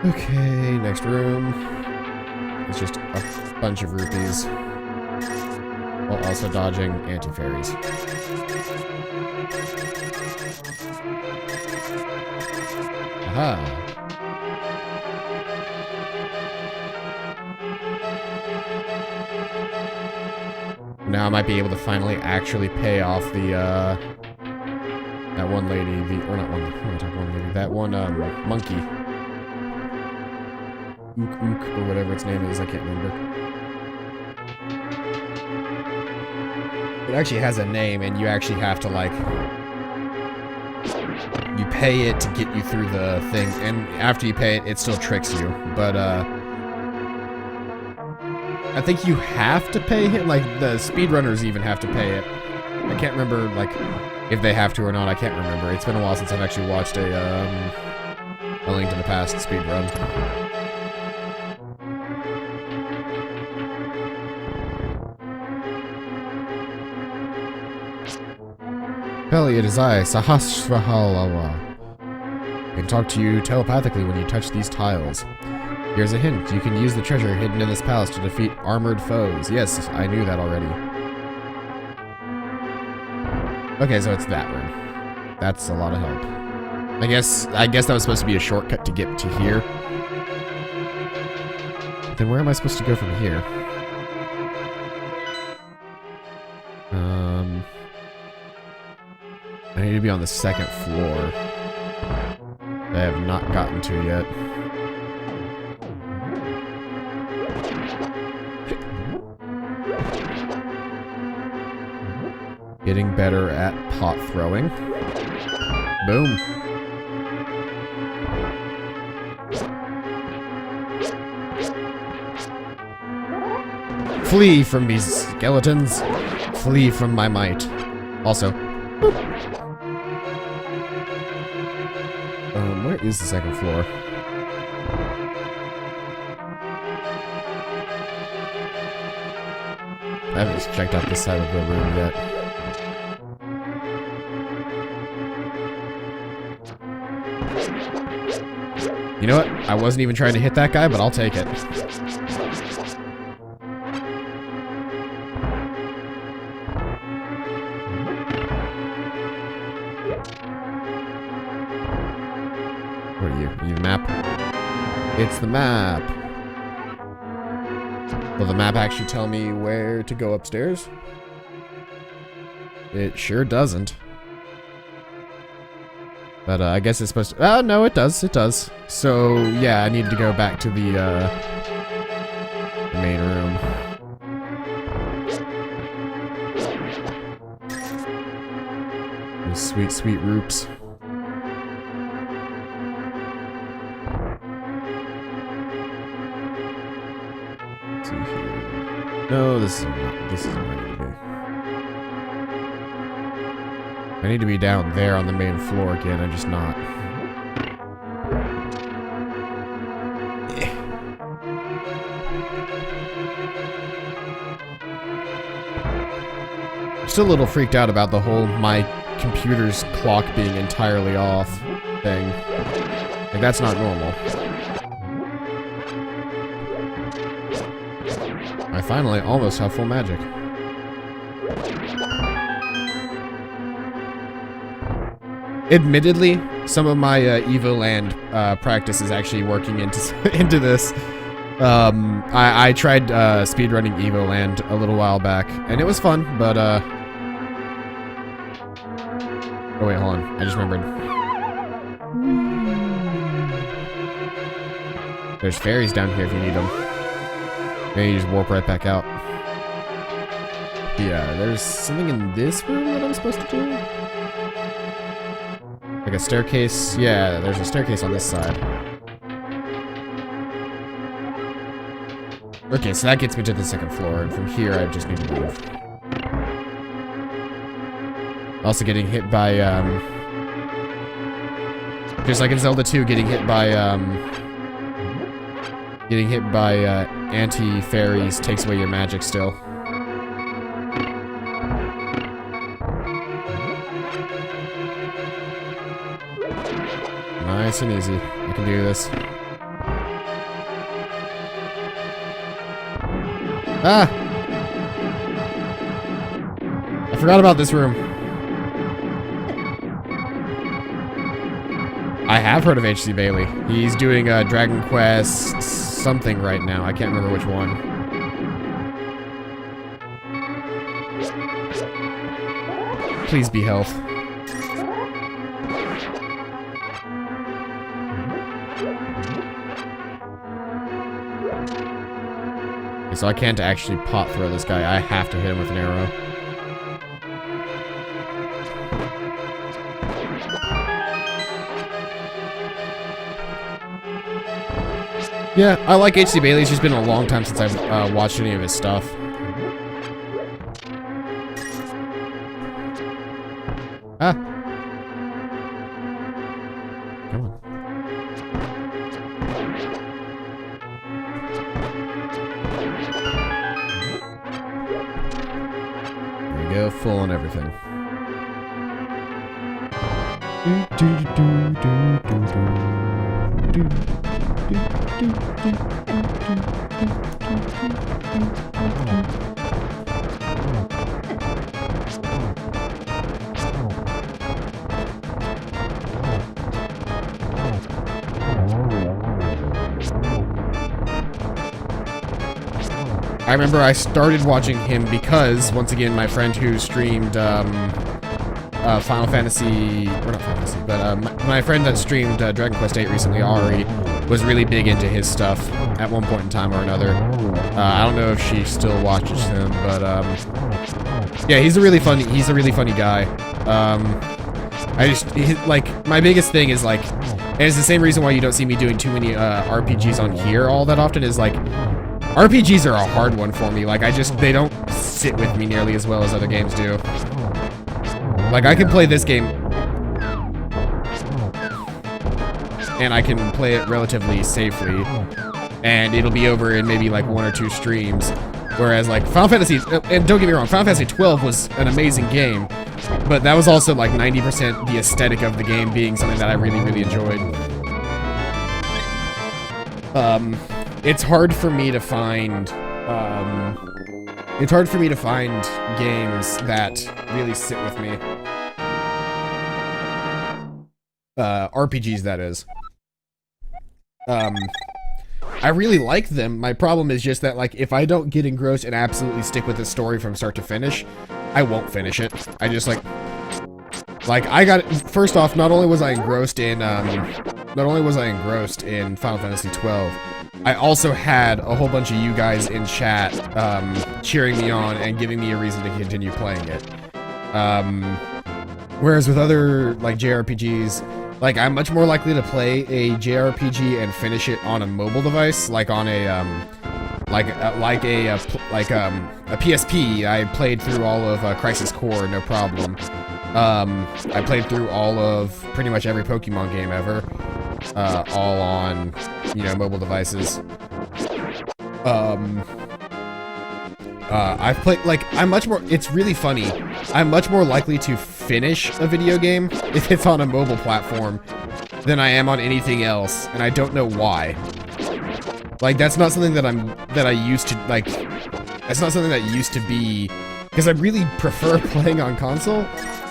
Okay, next room. It's just a bunch of rupees. While also dodging anti-fairies. Aha! Now I might be able to finally actually pay off the, that one lady, or not one lady, that one, monkey. Ook, or whatever its name is, I can't remember. It actually has a name, and you actually have to, like, you pay it to get you through the thing, and after you pay it, it still tricks you. But, I think you have to pay him, like, the speedrunners even have to pay it. I can't remember, like, if they have to or not, I can't remember. It's been a while since I've actually watched a Link to the Past speedrun. Peli, it is I, Sahasrahalawa. I can talk to you telepathically when you touch these tiles. Here's a hint. You can use the treasure hidden in this palace to defeat armored foes. Yes, I knew that already. Okay, so it's that room. That's a lot of help. I guess that was supposed to be a shortcut to get to here. Then where am I supposed to go from here? I need to be on the second floor. I have not gotten to yet. Getting better at pot throwing. Boom. Flee from these skeletons. Flee from my might. Also. Where is the second floor? I haven't checked out this side of the room yet. You know what? I wasn't even trying to hit that guy, but I'll take it. What are you? Are you the map? It's the map. Will the map actually tell me where to go upstairs? It sure doesn't. But I guess it's supposed to... Oh, no, it does. It does. So, yeah, I need to go back to the main room. Those sweet, sweet roops. Let's see here. No, this isn't where I need to be. I need to be down there on the main floor again, I'm just not. I'm still a little freaked out about the whole my computer's clock being entirely off thing. Like, that's not normal. I finally almost have full magic. Admittedly, some of my Evoland practice is actually working into this. I tried speedrunning Evoland a little while back, and it was fun, but oh wait, hold on. I just remembered. There's fairies down here if you need them. Maybe you just warp right back out. Yeah, there's something in this room that I'm supposed to do? Like a staircase? Yeah, there's a staircase on this side. Okay, so that gets me to the second floor, and from here I just need to move. Also getting hit by, just like in Zelda 2, getting hit by anti-fairies takes away your magic still. Nice and easy. I can do this. Ah! I forgot about this room. I have heard of H.C. Bailey. He's doing Dragon Quest something right now. I can't remember which one. Please be health. Okay, so I can't actually pot throw this guy. I have to hit him with an arrow. Yeah, I like H.C. Bailey. It's just been a long time since I've watched any of his stuff. Ah. Come on. There we go, full on everything. I remember I started watching him because, once again, my friend who streamed Final Fantasy, or not Final Fantasy, but my friend that streamed Dragon Quest VIII recently, Ari, was really big into his stuff at one point in time or another. I don't know if she still watches him, but yeah, he's a really funny guy. Like, my biggest thing is like, and it's the same reason why you don't see me doing too many RPGs on here all that often, is like, RPGs are a hard one for me. Like, they don't sit with me nearly as well as other games do. Like, I can play this game, and I can play it relatively safely, and it'll be over in maybe like 1 or 2 streams. Whereas like Final Fantasy, and don't get me wrong, Final Fantasy 12 was an amazing game, but that was also like 90% the aesthetic of the game being something that I really, really enjoyed. It's hard for me to find, games that really sit with me. RPGs, that is. I really like them. My problem is just that, like, if I don't get engrossed and absolutely stick with the story from start to finish, I won't finish it. I just, like, I got it. First off, not only was I engrossed in Final Fantasy 12, I also had a whole bunch of you guys in chat, cheering me on and giving me a reason to continue playing it. Whereas with other, like, JRPGs, like, I'm much more likely to play a JRPG and finish it on a mobile device, like on a PSP. I played through all of Crisis Core, no problem. I played through all of pretty much every Pokemon game ever, all on, you know, mobile devices. I've played, like, it's really funny. I'm much more likely to finish a video game if it's on a mobile platform than I am on anything else, and I don't know why. Like, that's not something that I used to, like, that's not something that used to be, because I really prefer playing on console,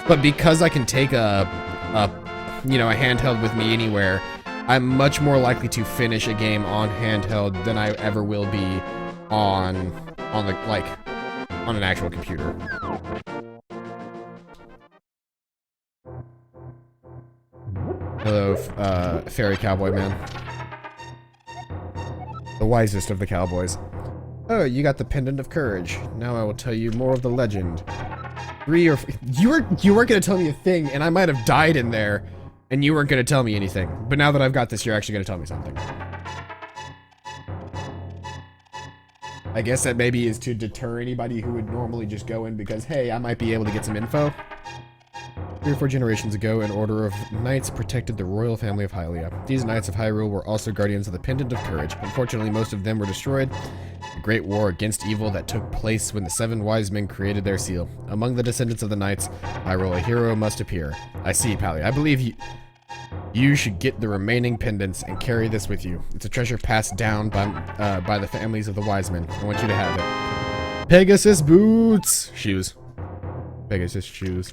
but because I can take a handheld with me anywhere, I'm much more likely to finish a game on handheld than I ever will be on an actual computer. Hello, fairy cowboy man. The wisest of the cowboys. Oh, you got the pendant of courage. Now I will tell you more of the legend. You weren't gonna tell me a thing, and I might have died in there, and you weren't gonna tell me anything. But now that I've got this, you're actually gonna tell me something. I guess that maybe is to deter anybody who would normally just go in because, hey, I might be able to get some info. 3 or 4 generations ago, an order of knights protected the royal family of Hylia. These knights of Hyrule were also guardians of the Pendant of Courage. Unfortunately, most of them were destroyed. A great war against evil that took place when the 7 wise men created their seal. Among the descendants of the knights, Hyrule, a hero must appear. I see, Pally. I believe you should get the remaining pendants and carry this with you. It's a treasure passed down by the families of the wise men. I want you to have it. Pegasus boots! Shoes. Pegasus shoes.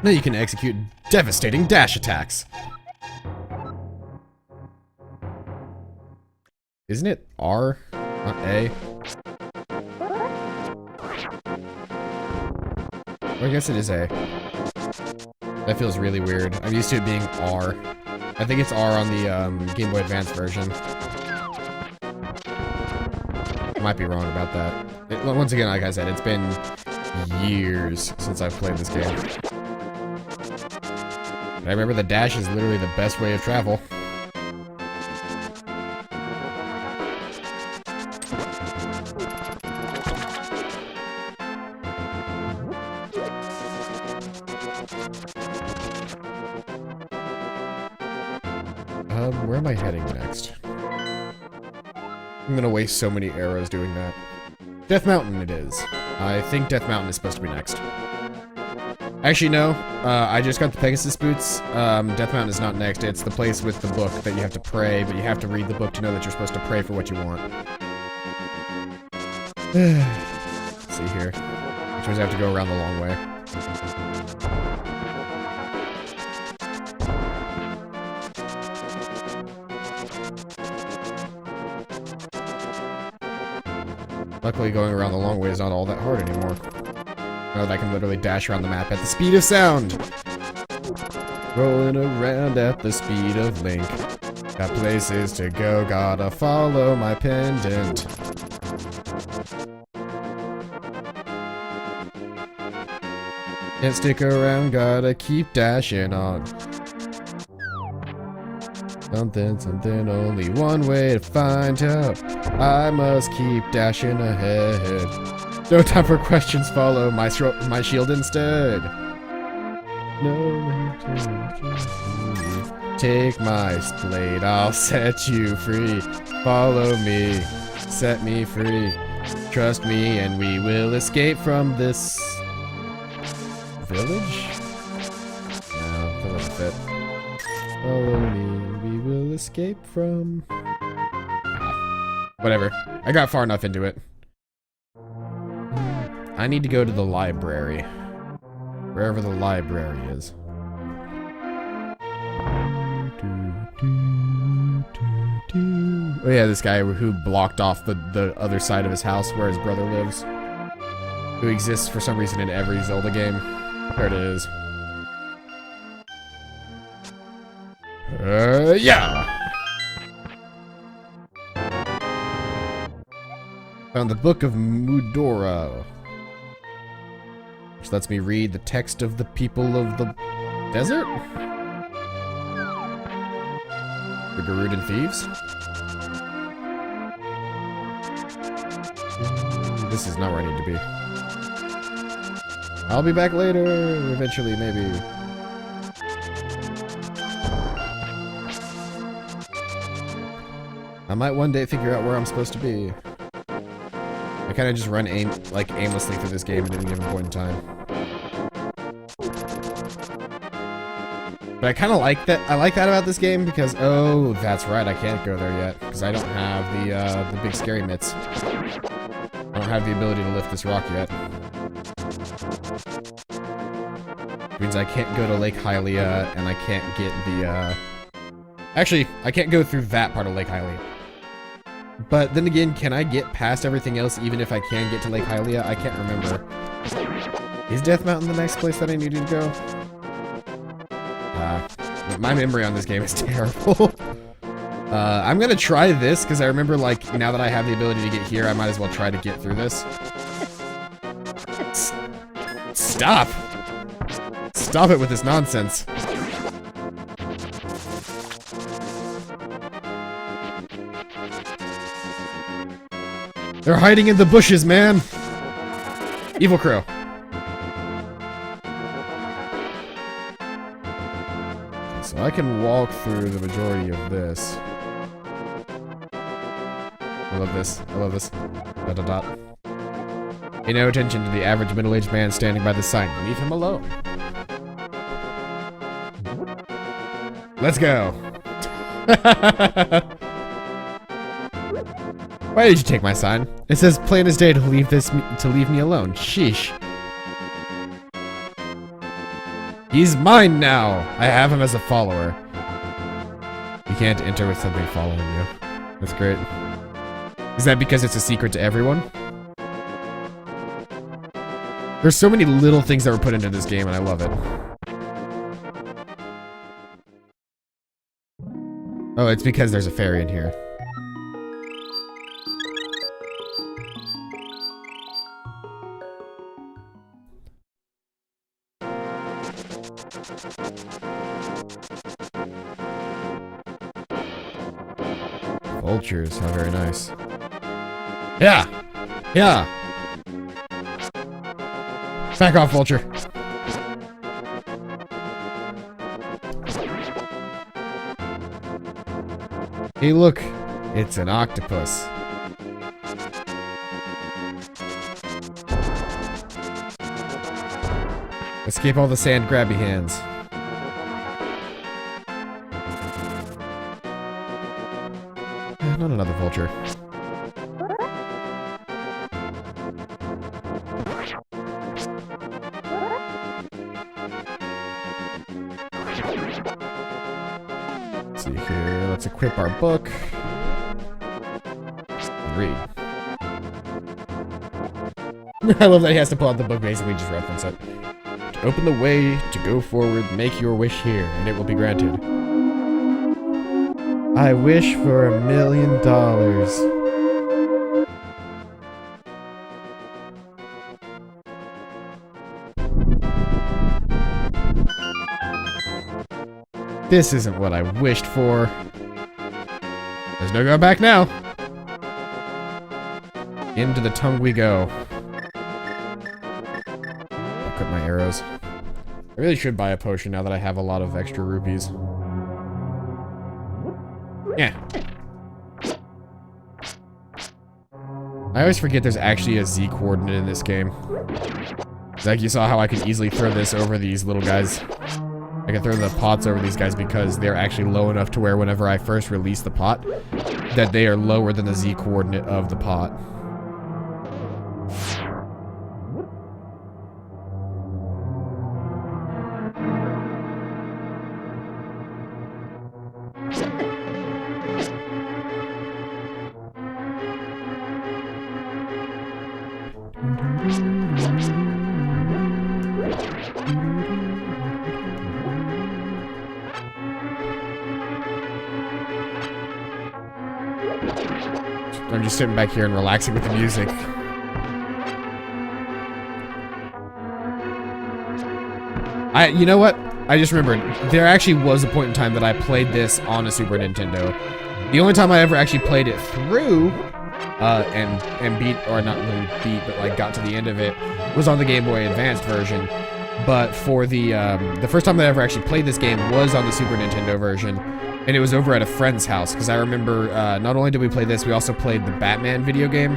Now you can execute devastating dash attacks. Isn't it R, not A? Well, I guess it is A. That feels really weird. I'm used to it being R. I think it's R on the Game Boy Advance version. I might be wrong about that. Once again, like I said, it's been years since I've played this game. I remember the dash is literally the best way of travel. Where am I heading next? I'm gonna waste so many arrows doing that. Death Mountain it is. I think Death Mountain is supposed to be next. Actually, no. I just got the Pegasus boots. Death Mountain is not next. It's the place with the book that you have to pray, but you have to read the book to know that you're supposed to pray for what you want. Let's see here. Which means I have to go around the long way. Luckily, going around the long way is not all that hard anymore. Now that I can literally dash around the map at the speed of sound. Rolling around at the speed of Link. Got places to go, gotta follow my pendant. Can't stick around, gotta keep dashing on. Something, only one way to find out. I must keep dashing ahead. No time for questions, follow my shield instead. No, take my blade, I'll set you free. Follow me, set me free. Trust me and we will escape from this village? No, that doesn't fit. Follow me, we will escape from... Whatever. I got far enough into it. I need to go to the library. Wherever the library is. Oh yeah, this guy who blocked off the other side of his house where his brother lives. Who exists for some reason in every Zelda game. There it is. Yeah! Found the Book of Mudora. Which lets me read the text of the people of the desert? The Gerudo Thieves? This is not where I need to be. I'll be back later, eventually, maybe. I might one day figure out where I'm supposed to be. I kind of just run aimlessly through this game at any given point in time. But I kind of like that. I like that about this game because, oh, that's right, I can't go there yet because I don't have the big scary mitts. I don't have the ability to lift this rock yet. Which means I can't go to Lake Hylia, and I can't get the, Actually, I can't go through that part of Lake Hylia. But then again, can I get past everything else even if I can get to Lake Hylia? I can't remember. Is Death Mountain the next place that I needed to go? My memory on this game is terrible. I'm gonna try this, because I remember, like, now that I have the ability to get here, I might as well try to get through this. Stop! Stop it with this nonsense. They're hiding in the bushes, man! Evil Crow. So I can walk through the majority of this. I love this. I love this. Dot dot dot. Pay no attention to the average middle-aged man standing by the sign. Leave him alone. Let's go. Why did you take my sign? It says plain as day to leave me alone. Sheesh. He's mine now! I have him as a follower. You can't enter with something following you. That's great. Is that because it's a secret to everyone? There's so many little things that were put into this game and I love it. Oh, it's because there's a fairy in here. Vultures, how very nice. Yeah! Yeah! Back off, vulture. Hey, look! It's an octopus. Escape all the sand grabby hands. Not another vulture. Let's see here. Let's equip our book. And read. I love that he has to pull out the book, basically just reference it. To open the way to go forward, make your wish here, and it will be granted. I wish for $1 million. This isn't what I wished for. There's no going back now. Into the tongue we go. Equip my arrows. I really should buy a potion now that I have a lot of extra rupees. Yeah. I always forget there's actually a Z coordinate in this game. Like you saw how I could easily throw this over these little guys. I can throw the pots over these guys because they're actually low enough to where whenever I first release the pot, that they are lower than the Z coordinate of the pot. I'm just sitting back here and relaxing with the music. You know what? I just remembered. There actually was a point in time that I played this on a Super Nintendo. The only time I ever actually played it through, and beat, or not really beat, but like got to the end of it, was on the Game Boy Advanced version. But for the first time that I ever actually played this game was on the Super Nintendo version. And it was over at a friend's house, because I remember, not only did we play this, we also played the Batman video game.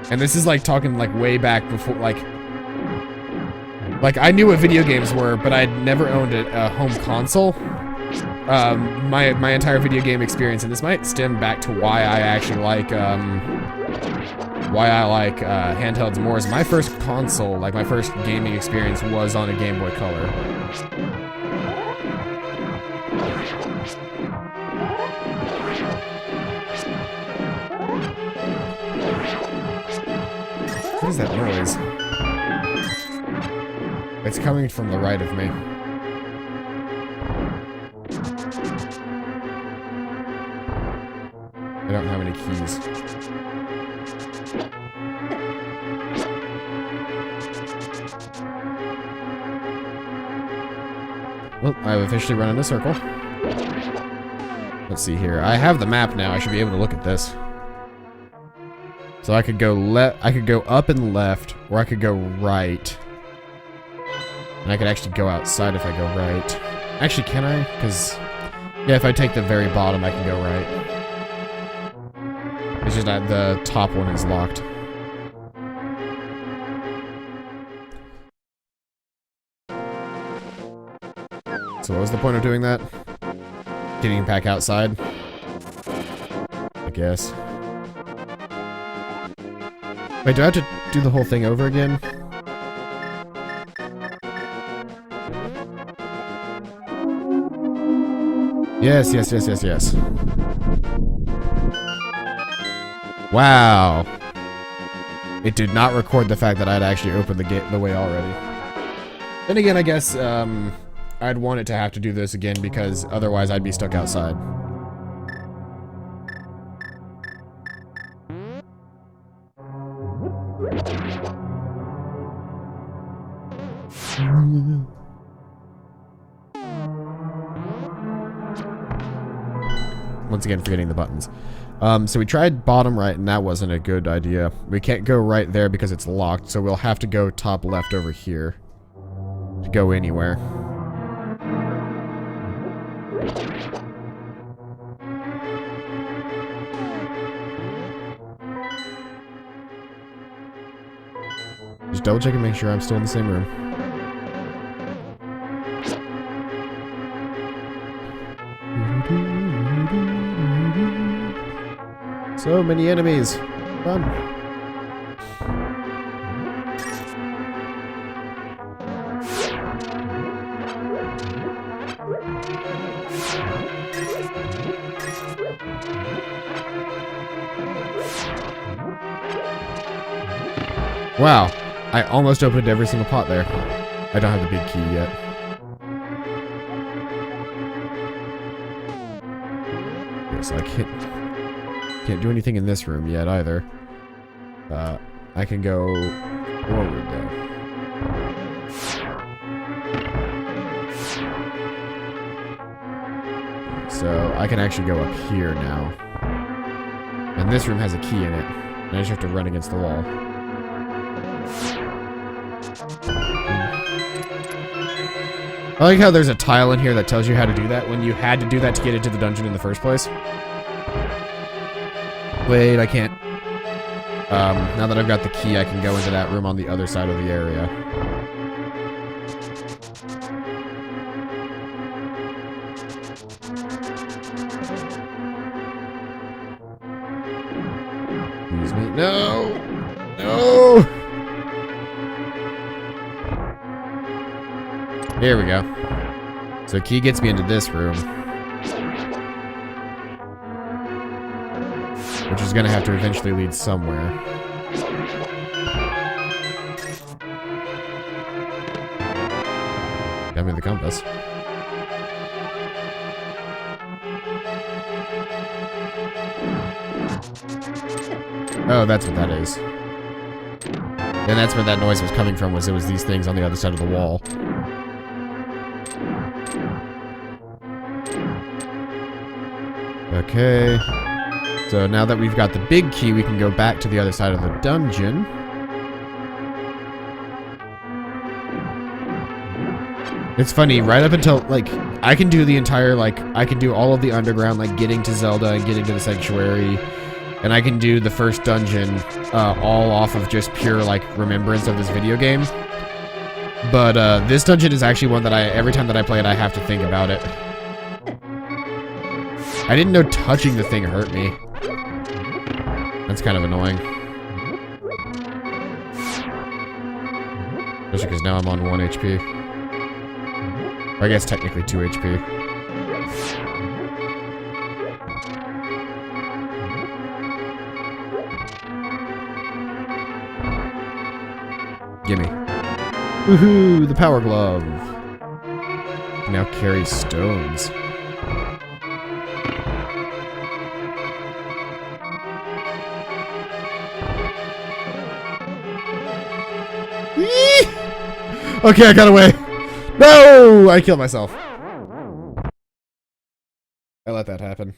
And this is like talking like way back before, like I knew what video games were, but I'd never owned a home console. My entire video game experience, and this might stem back to why I actually like, handhelds more, is my first console, like my first gaming experience was on a Game Boy Color. What is that noise? It's coming from the right of me. I don't have any keys. Well, I've officially run in a circle. Let's see here. I have the map now. I should be able to look at this. So I could go up and left, or I could go right. And I could actually go outside if I go right. Actually, can I? Because, yeah, if I take the very bottom, I can go right. It's just that the top one is locked. So what was the point of doing that? Getting back outside? I guess. Wait, do I have to do the whole thing over again? Yes, yes, yes, yes, yes. Wow. It did not record the fact that I'd actually opened the way already. Then again, I guess, I'd want it to have to do this again because otherwise I'd be stuck outside. Once again, forgetting the buttons. So we tried bottom right, and that wasn't a good idea. We can't go right there because it's locked, so we'll have to go top left over here to go anywhere. Just double check and make sure I'm still in the same room. So many enemies. Run. Wow. I almost opened every single pot there. I don't have the big key yet. Yes, I can't do anything in this room yet either. I can go forward though. So I can actually go up here now. And this room has a key in it. And I just have to run against the wall. I like how there's a tile in here that tells you how to do that when you had to do that to get into the dungeon in the first place. Wait, I can't. Now that I've got the key, I can go into that room on the other side of the area. Excuse me. No! No! Here we go. So key gets me into this room. Which is gonna have to eventually lead somewhere. Got me the compass. Oh, that's what that is. And that's where that noise was coming from, was it was these things on the other side of the wall. Okay. So now that we've got the big key, we can go back to the other side of the dungeon. It's funny, right up until, like, I can do the entire, like, I can do all of the underground, like, getting to Zelda and getting to the sanctuary. And I can do the first dungeon all off of just pure, like, remembrance of this video game. But this dungeon is actually one that every time that I play it, I have to think about it. I didn't know touching the thing hurt me. That's kind of annoying. Especially because now I'm on 1 HP. Or I guess technically 2 HP. Gimme. Woohoo! The power glove. Now carries stones. Okay, I got away. No! I killed myself. I let that happen.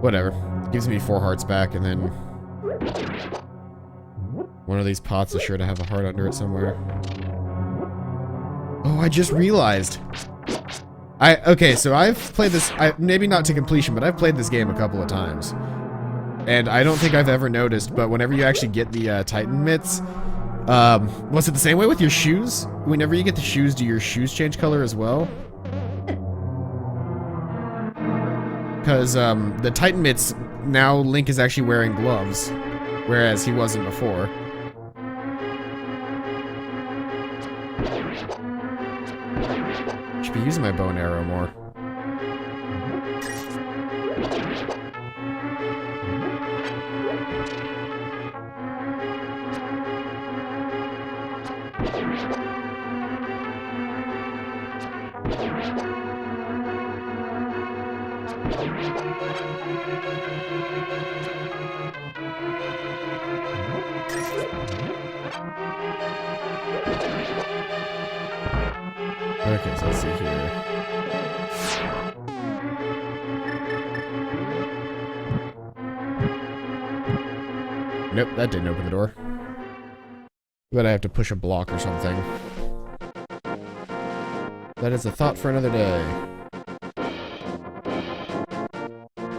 Whatever. Gives me 4 hearts back, and then one of these pots is sure to have a heart under it somewhere. Oh, I just realized. Okay, so I've played this, maybe not to completion, but I've played this game a couple of times. And I don't think I've ever noticed, but whenever you actually get the Titan mitts, was it the same way with your shoes? Whenever you get the shoes, do your shoes change color as well? Because the Titan mitts, now Link is actually wearing gloves, whereas he wasn't before. Should be using my bow and arrow more. Okay, so let's see here. Nope, that didn't open the door. But I have to push a block or something. That is a thought for another day.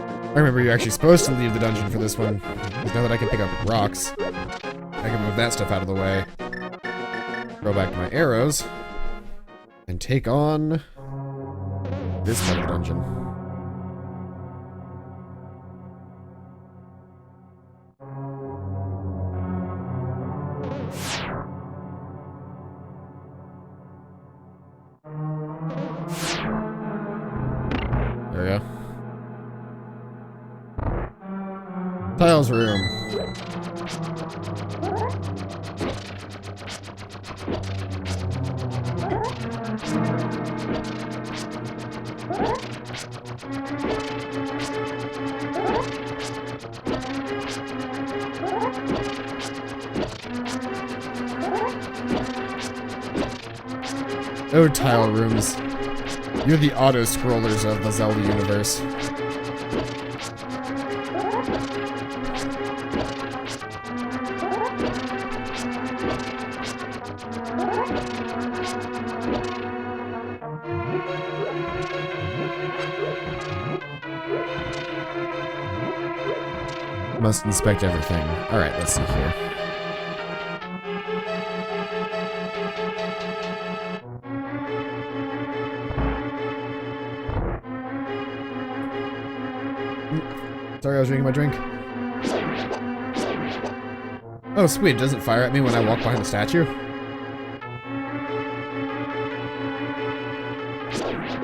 I remember you're actually supposed to leave the dungeon for this one. Because now that I can pick up rocks, I can move that stuff out of the way. Go back to my arrows. And take on this part of the dungeon. There we go. Tiles room. Oh, tile rooms. You're the auto-scrollers of the Zelda universe. Must inspect everything. Alright, let's see here. Sorry, I was drinking my drink. Oh, sweet. It doesn't fire at me when I walk behind the statue.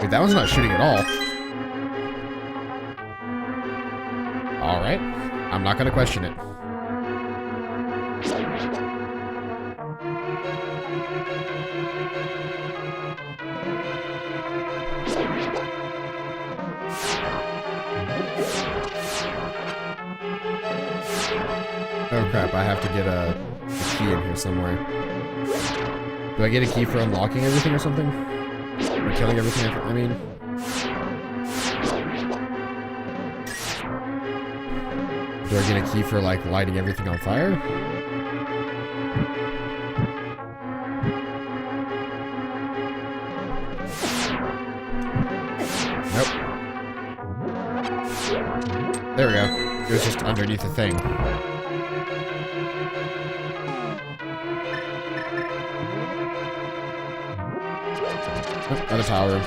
Wait, that one's not shooting at all. Alright. I'm not gonna question it. Oh crap, I have to get a key in here somewhere. Do I get a key for unlocking everything or something? Or killing everything, I mean? Do I get a key for, like, lighting everything on fire? Nope. There we go. It was just underneath the thing. Oh, another tile room.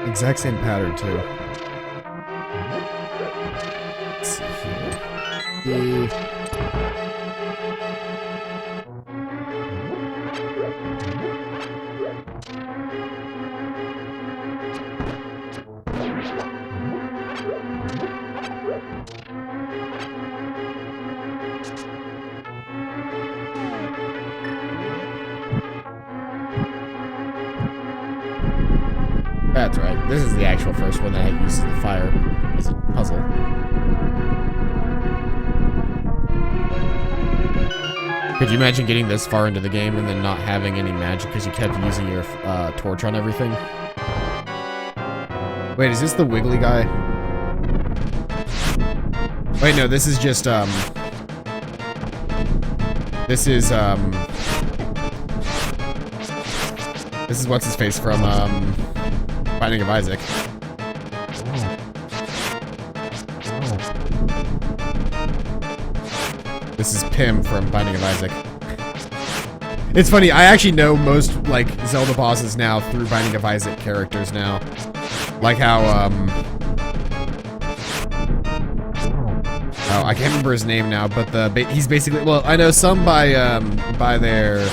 Exact same pattern, too. Let's see here. That's right. This is the actual first one that uses the fire as a puzzle. Could you imagine getting this far into the game and then not having any magic because you kept using your torch on everything? Wait, is this the wiggly guy? Wait, no, this is just, This is what's-his-face from, Binding of Isaac. This is Pim from Binding of Isaac. It's funny, I actually know most, like, Zelda bosses now through Binding of Isaac characters now. Like how, oh, I can't remember his name now, but he's basically, well, I know some by their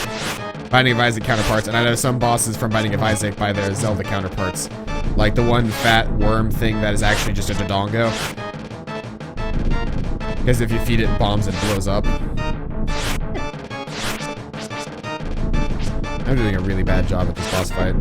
Binding of Isaac counterparts, and I know some bosses from Binding of Isaac by their Zelda counterparts. Like the one fat worm thing that is actually just a Dodongo. Because if you feed it bombs, it blows up. I'm doing a really bad job at this boss fight.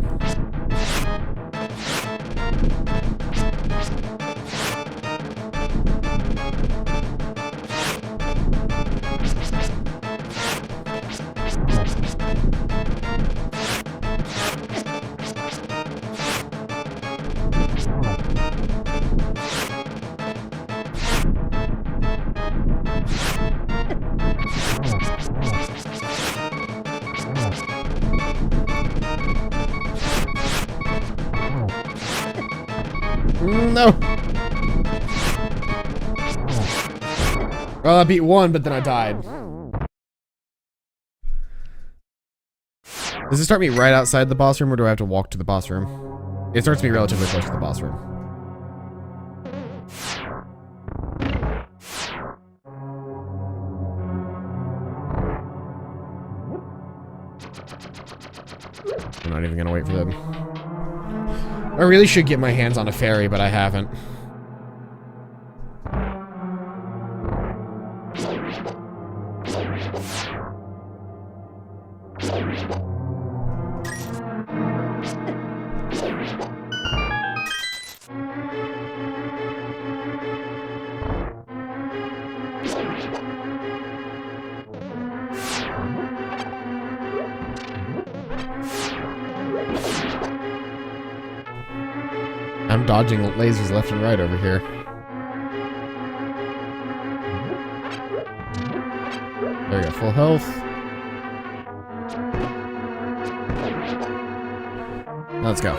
No! Well, I beat one, but then I died. Does it start me right outside the boss room, or do I have to walk to the boss room? It starts me relatively close to the boss room. I'm not even gonna wait for them. I really should get my hands on a fairy, but I haven't. I'm dodging lasers left and right over here. There we go, full health. Let's go.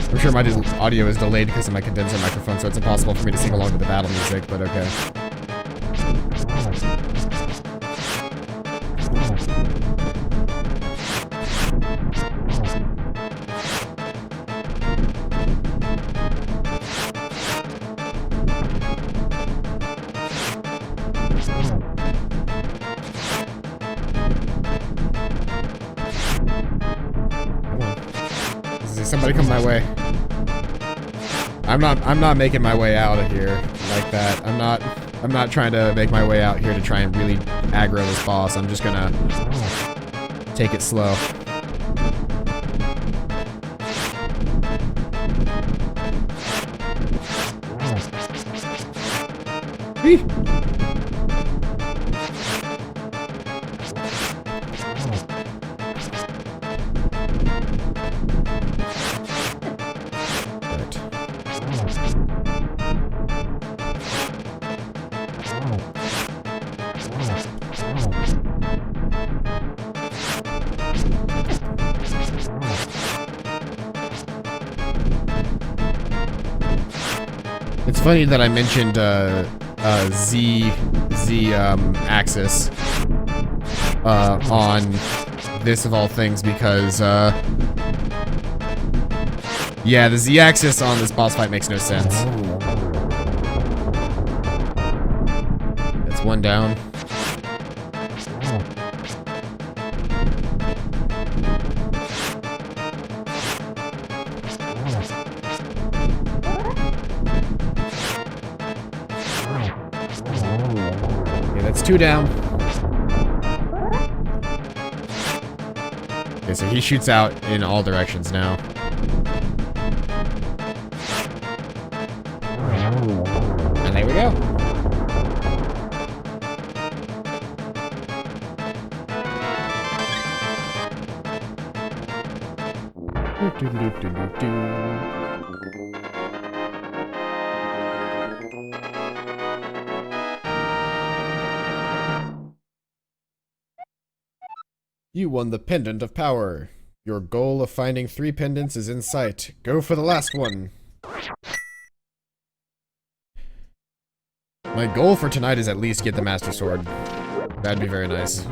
I'm sure my audio is delayed because of my condenser microphone, so it's impossible for me to sing along to the battle music, but okay. Somebody come my way. I'm not making my way out of here like that. I'm not trying to make my way out here to try and really aggro this boss. I'm just gonna take it slow. Eee! It's funny that I mentioned Z axis on this of all things because yeah, the Z axis on this boss fight makes no sense. That's one down. Two down. Okay, so he shoots out in all directions now. And there we go. You won the Pendant of Power. Your goal of finding 3 pendants is in sight. Go for the last one. My goal for tonight is at least get the Master Sword. That'd be very nice.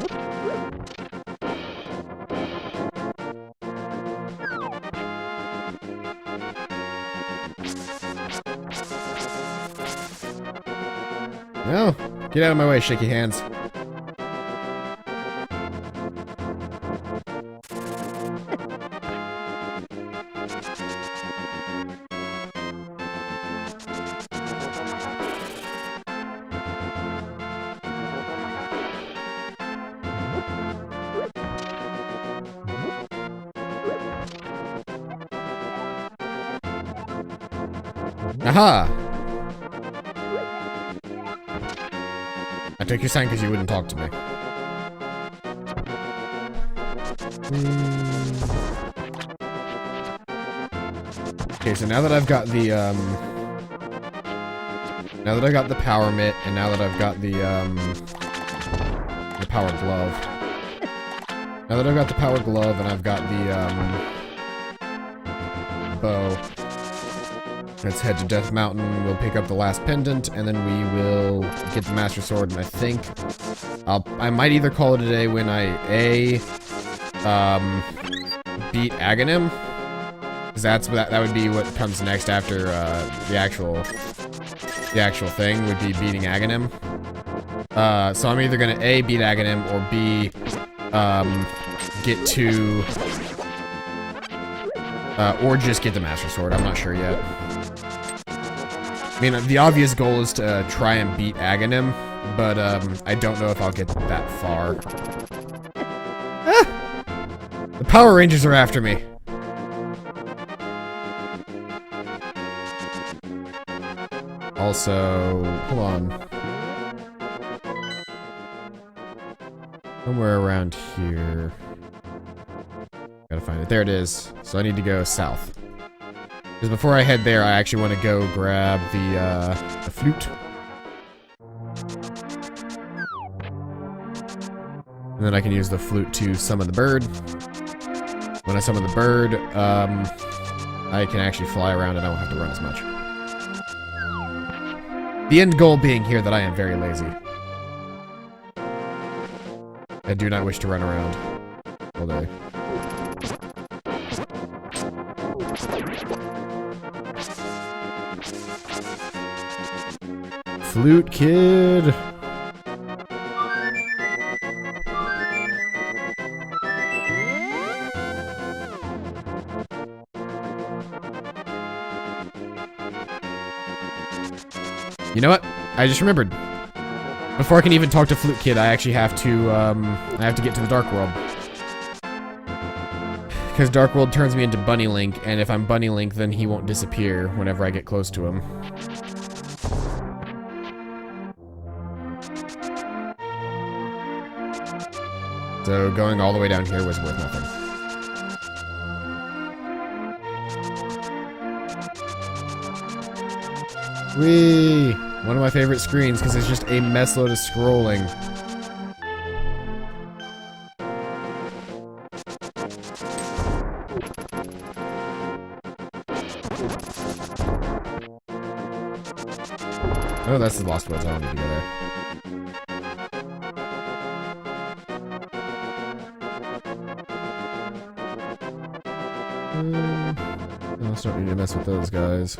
No, get out of my way, shaky hands. Aha! I took your sign because you wouldn't talk to me. Okay, so now that I've got the, now that I got the power mitt, and now that I've got the power glove. Now that I've got the power glove and I've got the, bow. Let's head to Death Mountain, we'll pick up the last pendant, and then we will get the Master Sword, and I think I might either call it a day when I, A, beat Aghanim. Because that would be what comes next after the actual thing would be beating Aghanim. So I'm either gonna A, beat Aghanim, or B, get to or just get the Master Sword. I'm not sure yet. I mean, the obvious goal is to try and beat Aghanim, but I don't know if I'll get that far. Ah! The Power Rangers are after me. Also, hold on. Somewhere around here. Gotta find it. There it is. So I need to go south. Because before I head there, I actually want to go grab the flute. And then I can use the flute to summon the bird. When I summon the bird, I can actually fly around and I won't have to run as much. The end goal being here that I am very lazy. I do not wish to run around all day. Flute Kid! You know what? I just remembered. Before I can even talk to Flute Kid, I actually have to get to the Dark World. Because Dark World turns me into Bunny Link, and if I'm Bunny Link, then he won't disappear whenever I get close to him. So going all the way down here was worth nothing. Whee! One of my favorite screens, because it's just a mess load of scrolling. Oh, that's the Lost Woods. I don't need to go there. I don't need to mess with those guys.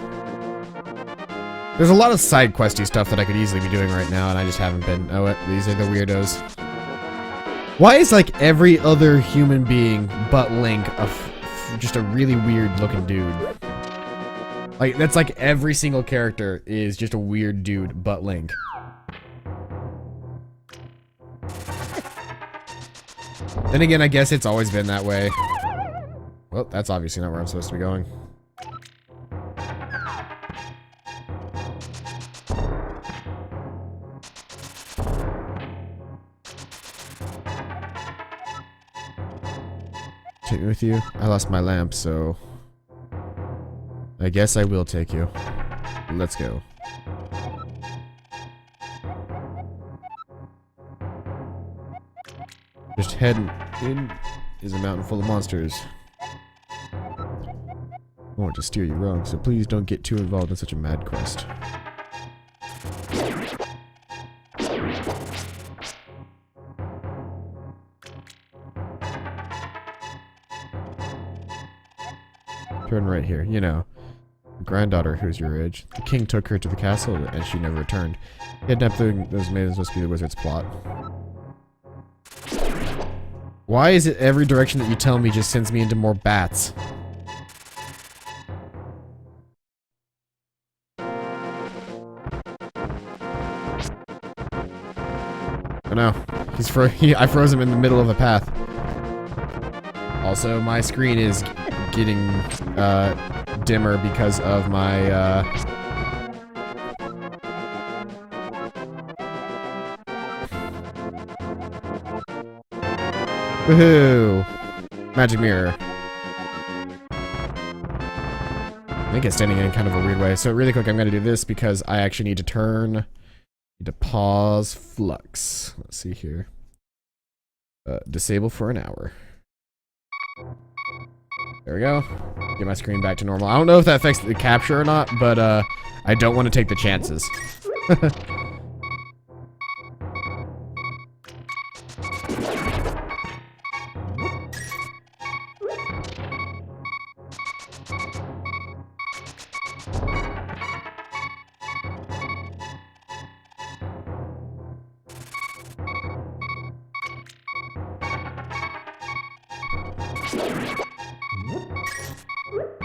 There's a lot of side questy stuff that I could easily be doing right now, and I just haven't been. Oh, what? These are the weirdos. Why is, like, every other human being but Link just a really weird looking dude? Like, that's like every single character is just a weird dude but Link. Then again, I guess it's always been that way. Well, that's obviously not where I'm supposed to be going. Take me with you? I lost my lamp, so I guess I will take you. Let's go. Just heading in is a mountain full of monsters. I want to steer you wrong, so please don't get too involved in such a mad quest. Turn right here, you know. A granddaughter who's your age. The king took her to the castle and she never returned. Kidnapping those maidens must be the wizard's plot. Why is it every direction that you tell me just sends me into more bats? Oh no, I froze him in the middle of the path. Also, my screen is getting dimmer because of my woohoo! Magic mirror. I think it's standing in kind of a weird way. So really quick, I'm gonna do this because I actually need to turn. Need to pause flux. Let's see here. Disable for an hour. There we go. Get my screen back to normal. I don't know if that affects the capture or not, but I don't want to take the chances.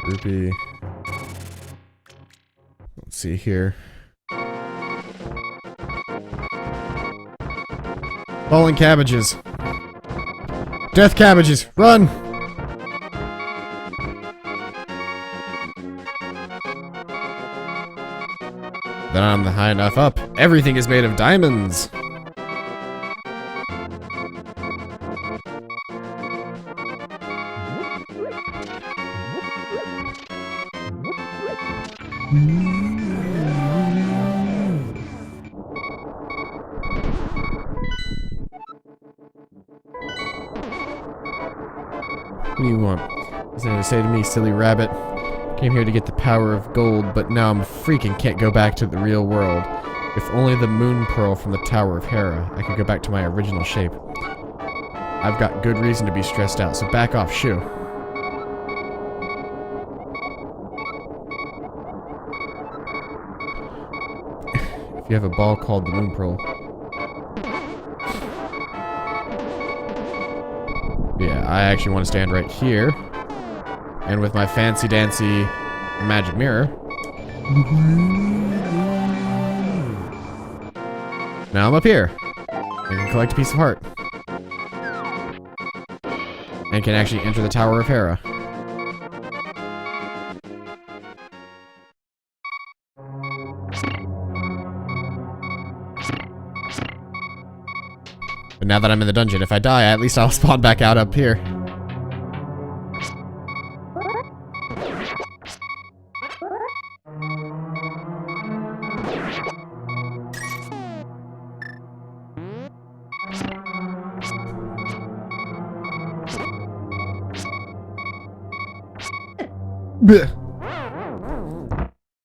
Rupee. Let's see here. Falling cabbages. Death cabbages, run! Then I'm high enough up. Everything is made of diamonds. What do you want? Something to say to me, silly rabbit? Came here to get the power of gold, but now I'm freaking can't go back to the real world. If only the moon pearl from the Tower of Hera, I could go back to my original shape. I've got good reason to be stressed out, so back off, shoo. If you have a ball called the moon pearl. Yeah, I actually want to stand right here. And with my fancy-dancy magic mirror. Now I'm up here. I can collect a piece of heart. And can actually enter the Tower of Hera. But now that I'm in the dungeon, if I die, at least I'll spawn back out up here.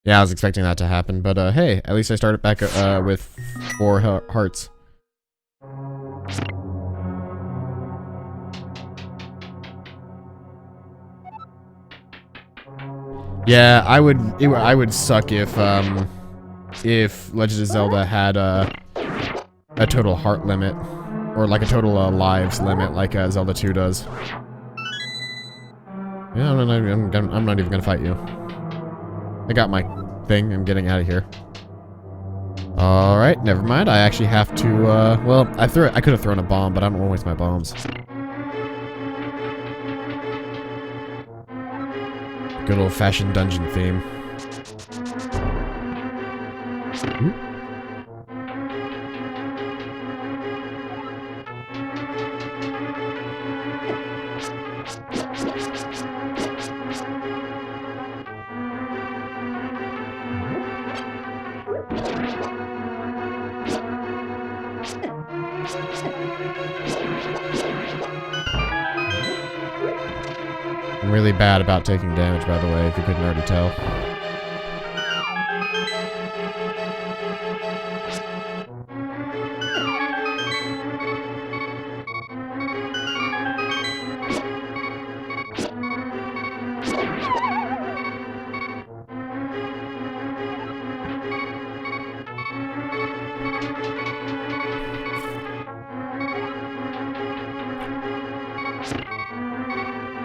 Yeah, I was expecting that to happen, but hey, at least I started back with 4 hearts. Yeah, I would suck if Legend of Zelda had a total heart limit, or like a total lives limit, like Zelda 2 does. Yeah, I'm not even gonna fight you. I got my thing. I'm getting out of here. All right, never mind. I actually have to. Well, I could have thrown a bomb, but I don't want to waste my bombs. Good old-fashioned dungeon theme. Ooh. I'm really bad about taking damage, by the way, if you couldn't already tell.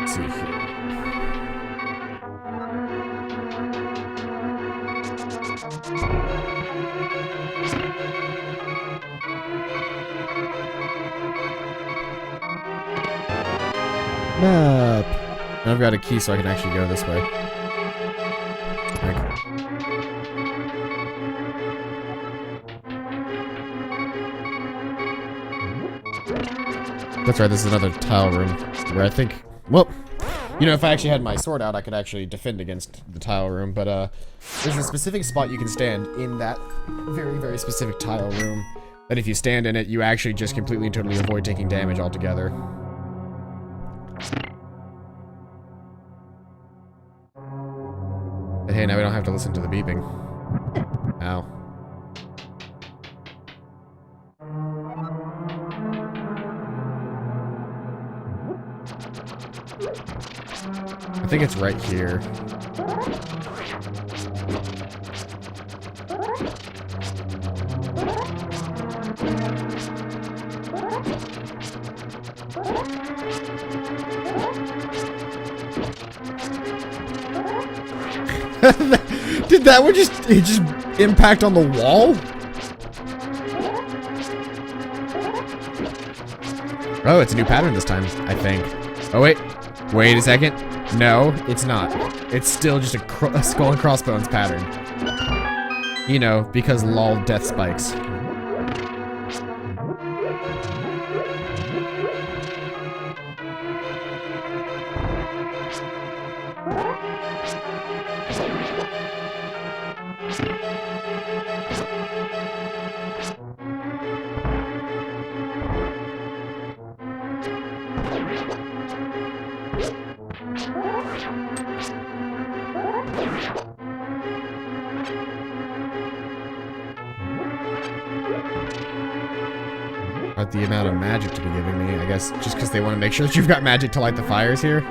Let's see here. Map. Now I've got a key so I can actually go this way. Okay. That's right, this is another tile room where I think, well, you know, if I actually had my sword out, I could actually defend against the tile room, but there's a specific spot you can stand in that very, very specific tile room that if you stand in it, you actually just completely and totally avoid taking damage altogether. But hey, now we don't have to listen to the beeping. Ow. I think it's right here. Did that one just impact on the wall? Oh, it's a new pattern this time, I think. Oh, wait. Wait a second. No, it's not. It's still just a skull and crossbones pattern. You know, because lol death spikes. About the amount of magic to be giving me, I guess, just because they want to make sure that you've got magic to light the fires here.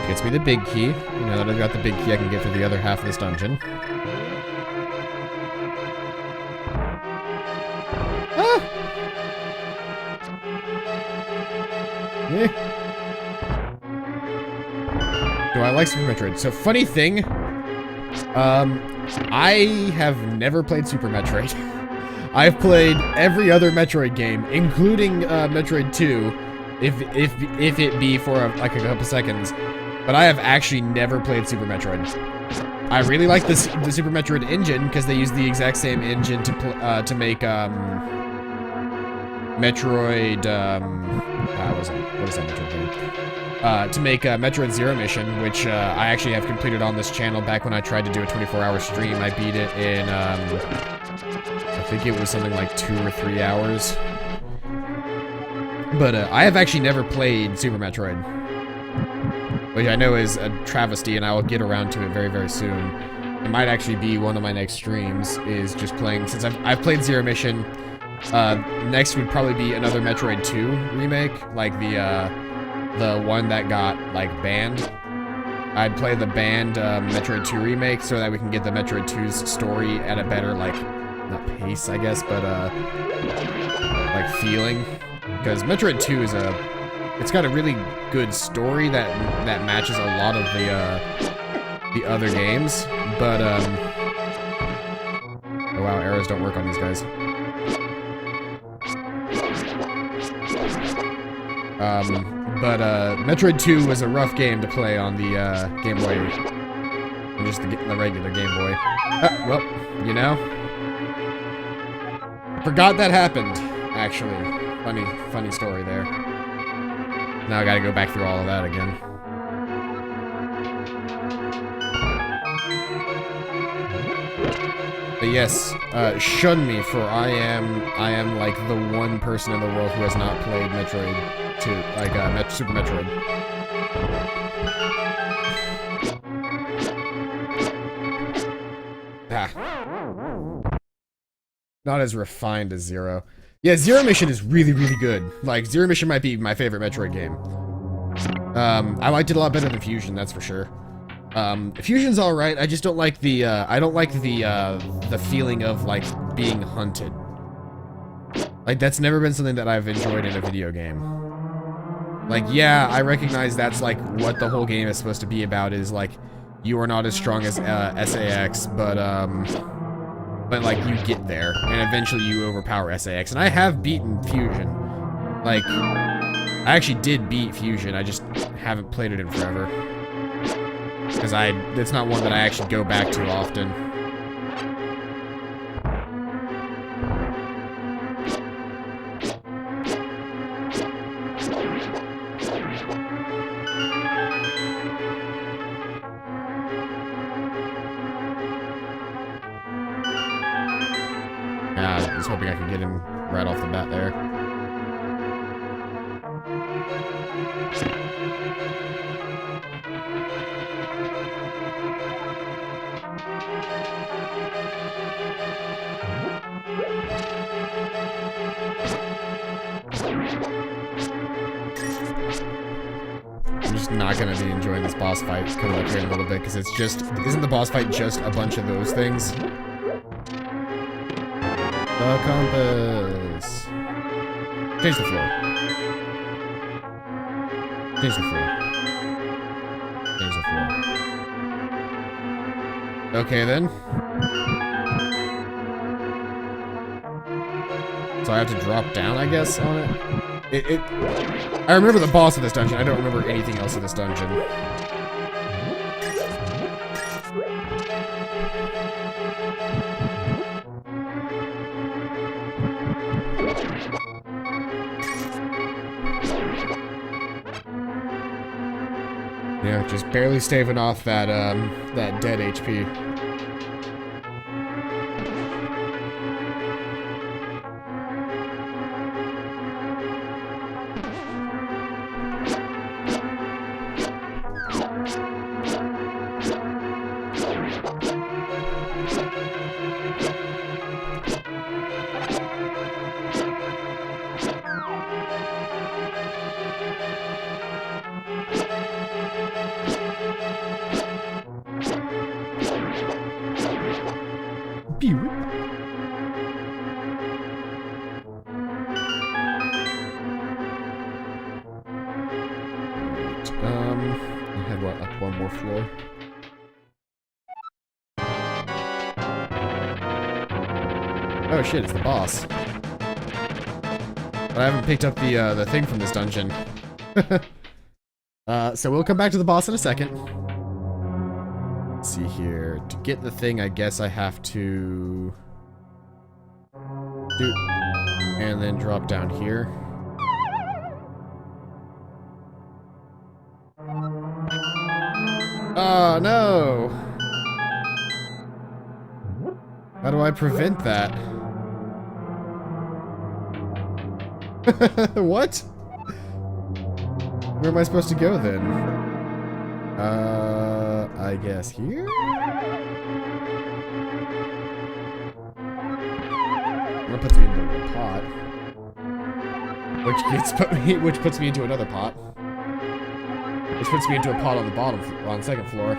Gets me the big key. You know that I've got the big key, I can get through the other half of this dungeon. Ah! Yeah. Do I like Super Metroid? So, funny thing, I have never played Super Metroid. I've played every other Metroid game, including Metroid 2, if it be for like a couple seconds. But I have actually never played Super Metroid. I really like the Super Metroid engine because they use the exact same engine to make Metroid. What is that Metroid game? To make Metroid Zero Mission, which I actually have completed on this channel. Back when I tried to do a 24-hour stream, I beat it in, I think it was something like 2 or 3 hours. But I have actually never played Super Metroid, which I know is a travesty, and I will get around to it very, very soon. It might actually be one of my next streams, is just playing, since I've played Zero Mission. Next would probably be another Metroid 2 remake, like the one that got, like, banned. I'd play the banned Metroid 2 remake so that we can get the Metroid 2's story at a better, like, not pace, I guess, but, like, feeling. Because Metroid 2 is it's got a really good story that matches a lot of the other games, but, oh wow, arrows don't work on these guys. But Metroid 2 was a rough game to play on the Game Boy, and just the regular Game Boy. Well, you know, forgot that happened. Actually, funny story there. Now I gotta go back through all of that again. But yes, shun me, for I am like the one person in the world who has not played Metroid 2, like Super Metroid. Not as refined as Zero. Yeah, Zero Mission is really, really good. Like, Zero Mission might be my favorite Metroid game. I liked it a lot better than Fusion, that's for sure. Fusion's alright, I just don't like the, I don't like the feeling of, like, being hunted. Like, that's never been something that I've enjoyed in a video game. Like, yeah, I recognize that's, like, what the whole game is supposed to be about, is, like, you are not as strong as, SAX, but, like, you get there, and eventually you overpower SAX, and I have beaten Fusion. Like, I actually did beat Fusion, I just haven't played it in forever. Because it's not one that I actually go back to often. I was hoping I could get him right off the bat there. I'm just not gonna be enjoying this boss fight coming up here in a little bit, because it's just, isn't the boss fight just a bunch of those things? The compass. Change the floor. Change the floor. Change the floor. Okay, then. So I have to drop down, I guess, on it? I remember the boss of this dungeon. I don't remember anything else in this dungeon. Yeah, just barely staving off that, that dead HP. I had what, up one more floor? Oh shit, it's the boss. But I haven't picked up the thing from this dungeon. So we'll come back to the boss in a second. Let's see here. To get the thing, I guess I have to do and then drop down here. Oh no! How do I prevent that? What? Where am I supposed to go then? I guess here? That puts me into a pot. Which puts me into another pot. Which puts me into a pot on the bottom, on the second floor.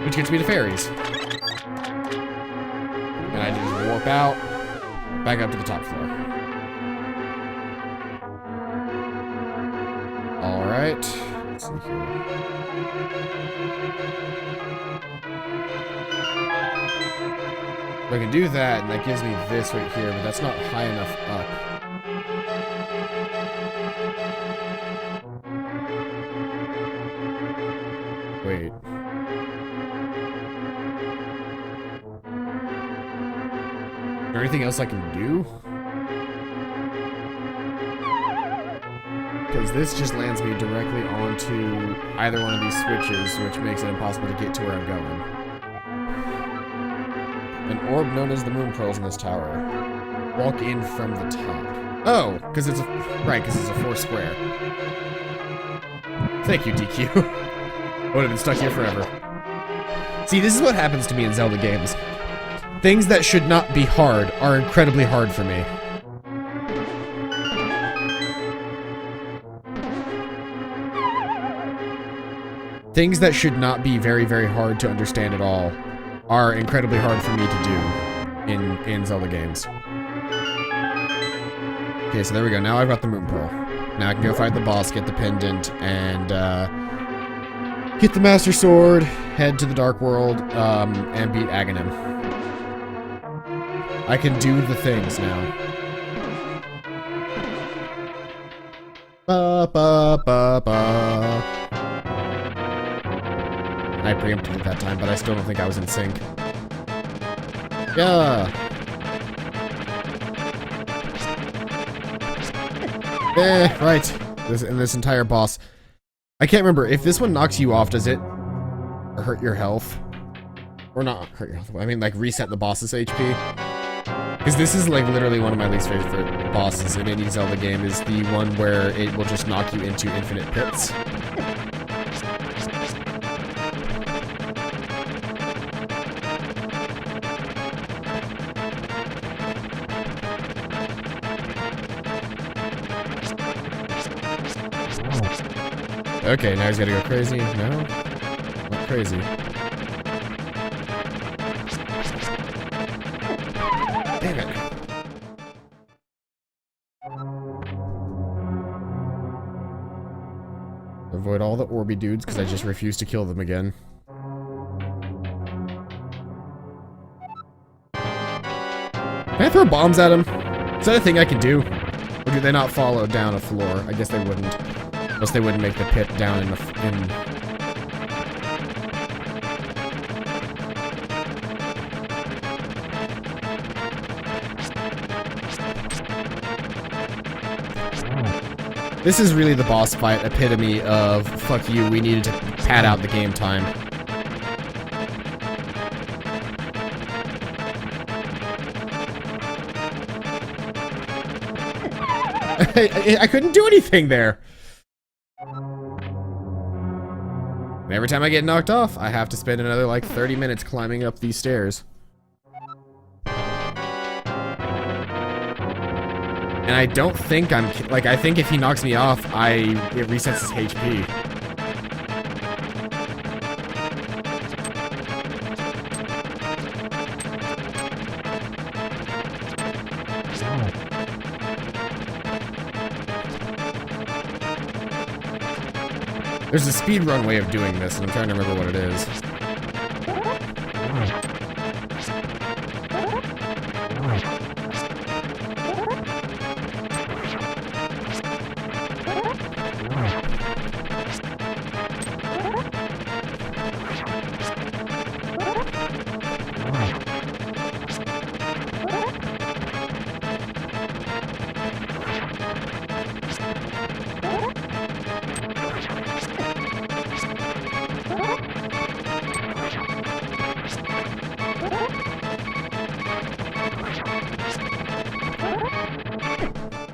Which gets me to fairies. And I just warp out, back up to the top floor. Alright. Let's see here. I can do that, and that gives me this right here, but that's not high enough up. Wait. Is there anything else I can do? Because this just lands me directly onto either one of these switches, which makes it impossible to get to where I'm going. An orb known as the moon pearls in this tower. Walk in from the top. Oh, because it's a... Right, because it's a 4 square. Thank you, DQ. I would have been stuck here forever. See, this is what happens to me in Zelda games. Things that should not be hard are incredibly hard for me. Things that should not be very, very hard to understand at all are incredibly hard for me to do in Zelda games. Okay, so there we go. Now I've got the moon pearl. Now I can go fight the boss, get the pendant, and get the Master Sword, head to the Dark World, and beat Aghanim. I can do the things now. Ba ba ba ba. I preempted it that time, but I still don't think I was in sync. Yeah. Right. This entire boss. I can't remember. If this one knocks you off, does it hurt your health? Or not hurt your health. I mean, like, reset the boss's HP? Because this is, like, literally one of my least favorite bosses in any Zelda game, is the one where it will just knock you into infinite pits. Okay, now he's gotta go crazy. No? Not crazy. Damn it. avoid all the Orby dudes because I just refuse to kill them again. Can I throw bombs at him? Is that a thing I can do? Or do they not follow down a floor? I guess they wouldn't. Unless they wouldn't make the pit down in the... This is really the boss fight epitome of, fuck you, we needed to pad out the game time. I couldn't do anything there. And every time I get knocked off, I have to spend another like 30 minutes climbing up these stairs. And I don't think I'm, like, I think if he knocks me off, it resets his HP. There's a speedrun way of doing this, and I'm trying to remember what it is.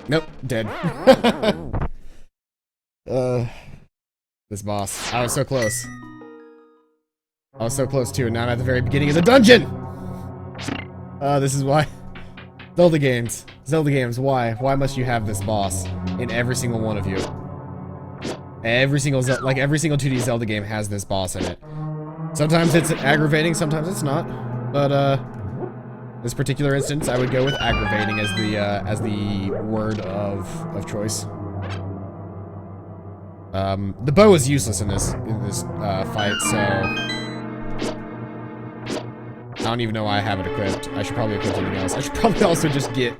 Nope, dead. This boss. I was so close. I was so close too, and now I'm at the very beginning of the dungeon! This is why. Zelda games. Zelda games, why? Why must you have this boss in every single one of you? Every single 2D Zelda game has this boss in it. Sometimes it's aggravating, sometimes it's not. But, this particular instance, I would go with aggravating as the word of choice. The bow is useless in this fight, so I don't even know why I have it equipped. I should probably equip something else. I should probably also just get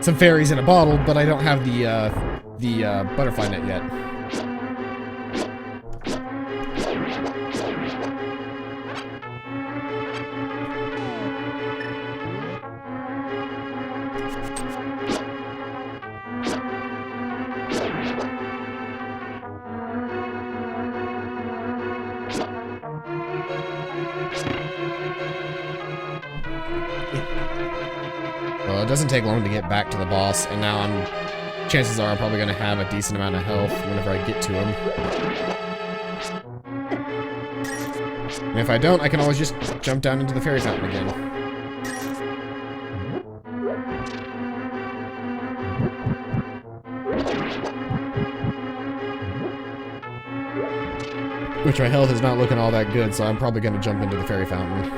some fairies in a bottle, but I don't have the butterfly net yet. Well, it doesn't take long to get back to the boss, and now chances are I'm probably gonna have a decent amount of health whenever I get to him. And if I don't, I can always just jump down into the fairy fountain again. Which my health is not looking all that good, so I'm probably gonna jump into the fairy fountain.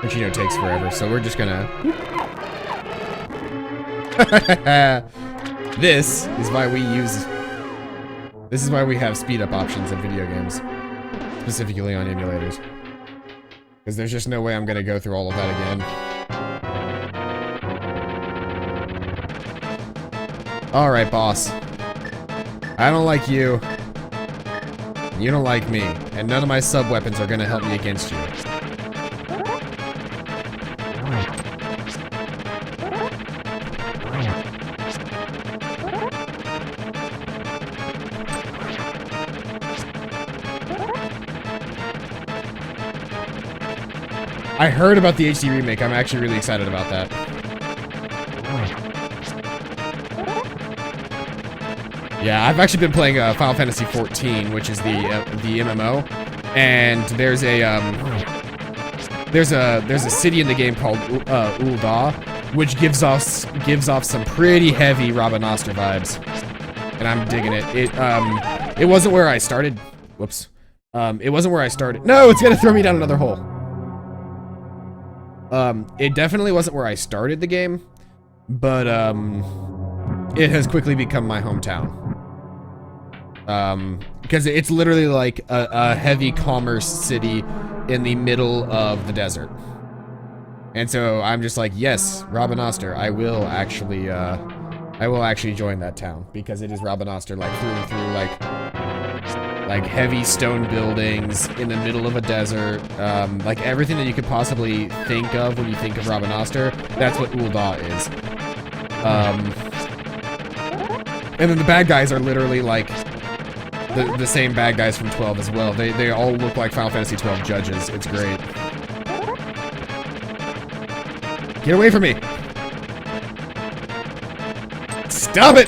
Which, you know, takes forever, so we're just gonna... This is why we have speed up options in video games. Specifically on emulators. Because there's just no way I'm gonna go through all of that again. Alright, boss. I don't like you. You don't like me. And none of my sub-weapons are gonna help me against you. I heard about the HD remake. I'm actually really excited about that. Yeah, I've actually been playing Final Fantasy XIV, which is the MMO, and there's a city in the game called Ul'dah, which gives off some pretty heavy Rabanastre vibes, and I'm digging it. It wasn't where I started. Whoops. It wasn't where I started. No, it's gonna throw me down another hole. It definitely wasn't where I started the game, but it has quickly become my hometown. Because it's literally like a heavy commerce city in the middle of the desert. And so I'm just like, yes, Rabanastre, I will actually join that town, because it is Rabanastre, like through and through, like heavy stone buildings in the middle of a desert, like everything that you could possibly think of when you think of Rabanastre, that's what Ul'dah is. And then the bad guys are literally like the same bad guys from 12 as well. They all look like Final Fantasy 12 judges. It's great. Get away from me! Stop it!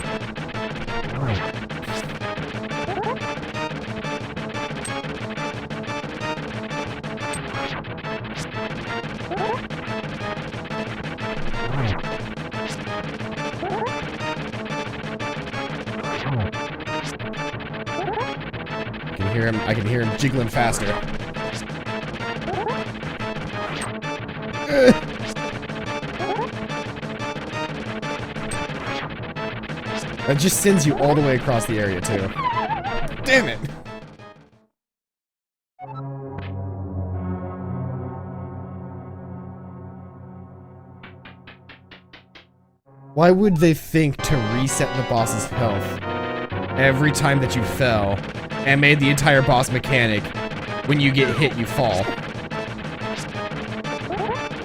I can hear him jiggling faster. That just sends you all the way across the area, too. Damn it! Why would they think to reset the boss's health every time that you fell, and made the entire boss mechanic, when you get hit, you fall?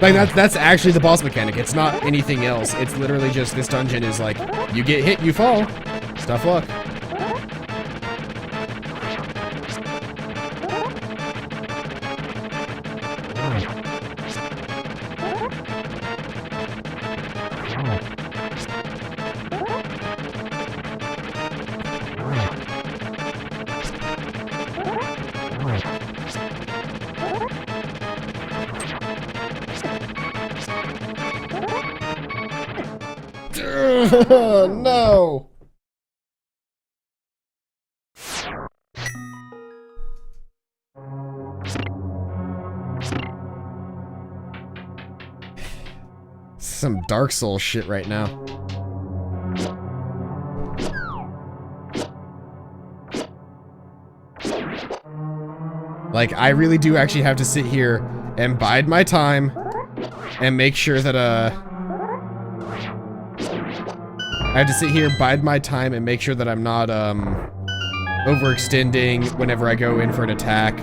Like, that's actually the boss mechanic. It's not anything else. It's literally just, this dungeon is like, you get hit, you fall. Tough luck. No! Some Dark Souls shit right now. Like, I really do actually have to sit here and bide my time and make sure that, I have to sit here, bide my time, and make sure that I'm not, overextending whenever I go in for an attack.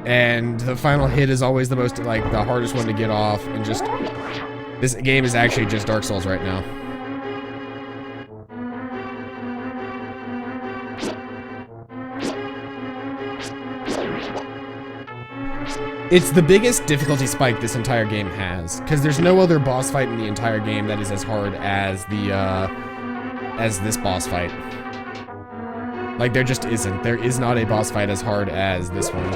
And the final hit is always the most, like, the hardest one to get off, and just... This game is actually just Dark Souls right now. It's the biggest difficulty spike this entire game has, because there's no other boss fight in the entire game that is as hard as as this boss fight. Like, there just isn't. There is not a boss fight as hard as this one.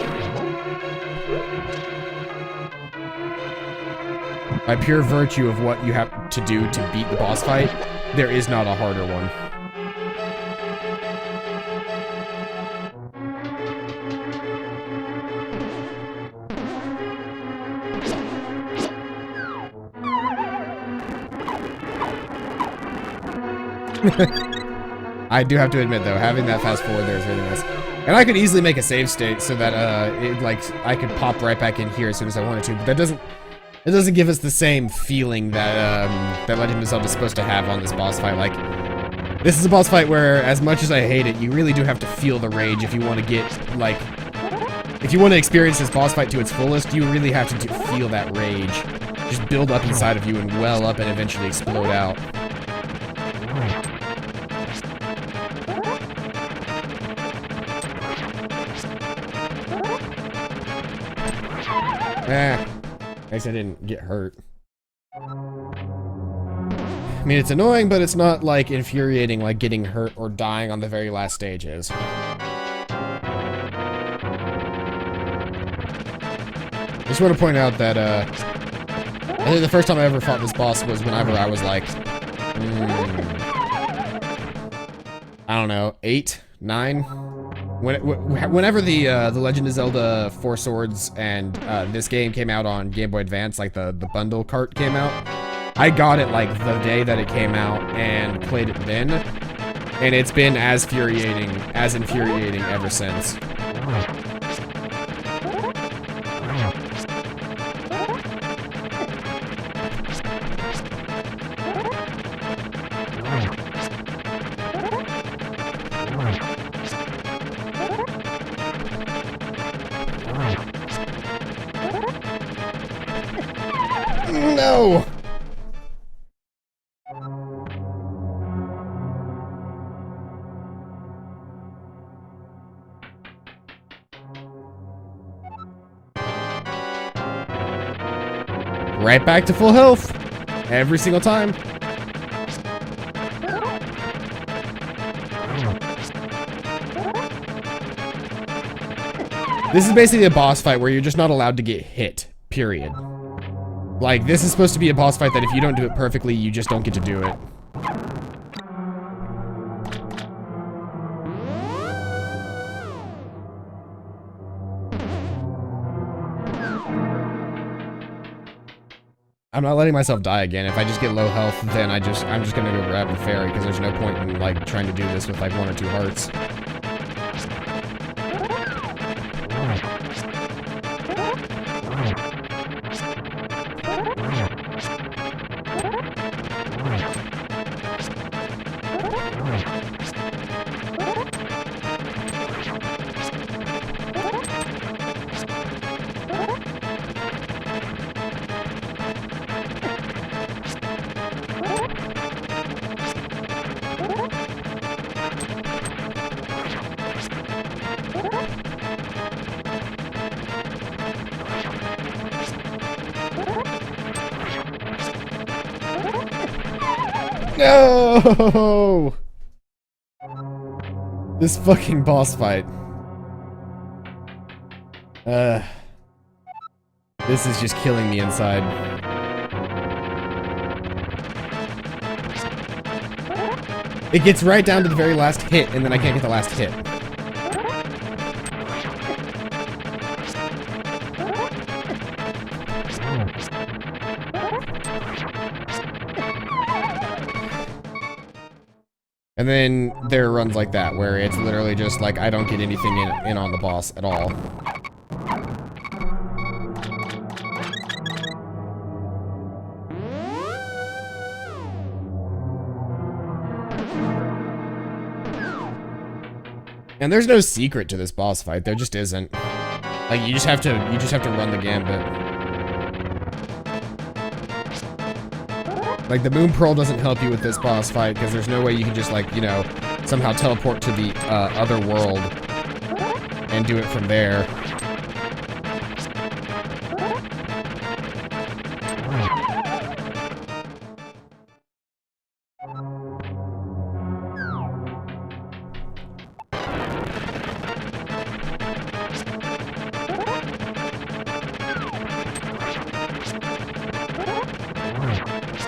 By pure virtue of what you have to do to beat the boss fight, there is not a harder one. I do have to admit, though, having that fast forward there is really nice. And I could easily make a save state so that, I could pop right back in here as soon as I wanted to, but that doesn't... It doesn't give us the same feeling that, that Legend of Zelda is supposed to have on this boss fight. Like, this is a boss fight where, as much as I hate it, you really do have to feel the rage if you want to get, like... If you want to experience this boss fight to its fullest, you really have to feel that rage. Just build up inside of you and well up and eventually explode out. I guess I didn't get hurt. I mean, it's annoying, but it's not, like, infuriating like getting hurt or dying on the very last stage is. Just want to point out that, I think the first time I ever fought this boss was whenever I was, like, I don't know, 8, 9? Whenever the Legend of Zelda Four Swords and this game came out on Game Boy Advance, like the bundle cart came out, I got it like the day that it came out and played it then, and it's been as infuriating ever since. No! Right back to full health. Every single time. This is basically a boss fight where you're just not allowed to get hit, period. Like, this is supposed to be a boss fight that if you don't do it perfectly, you just don't get to do it. I'm not letting myself die again. If I just get low health, then I'm just gonna go grab the fairy, because there's no point in, like, trying to do this with, like, 1 or 2 hearts. No! This fucking boss fight. This is just killing me inside. It gets right down to the very last hit, and then I can't get the last hit. And then there are runs like that, where it's literally just like, I don't get anything in on the boss at all. And there's no secret to this boss fight, there just isn't. Like, you just have to run the gambit. Like, the Moon Pearl doesn't help you with this boss fight, because there's no way you can just, like, you know, somehow teleport to the other world and do it from there.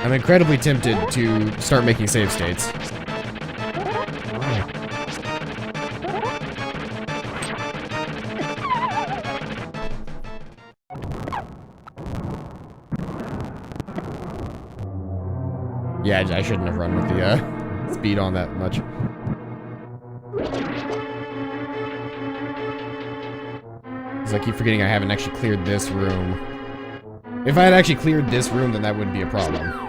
I'm incredibly tempted to start making save states. Yeah, I shouldn't have run with the speed on that much. Because I keep forgetting I haven't actually cleared this room. If I had actually cleared this room, then that wouldn't be a problem.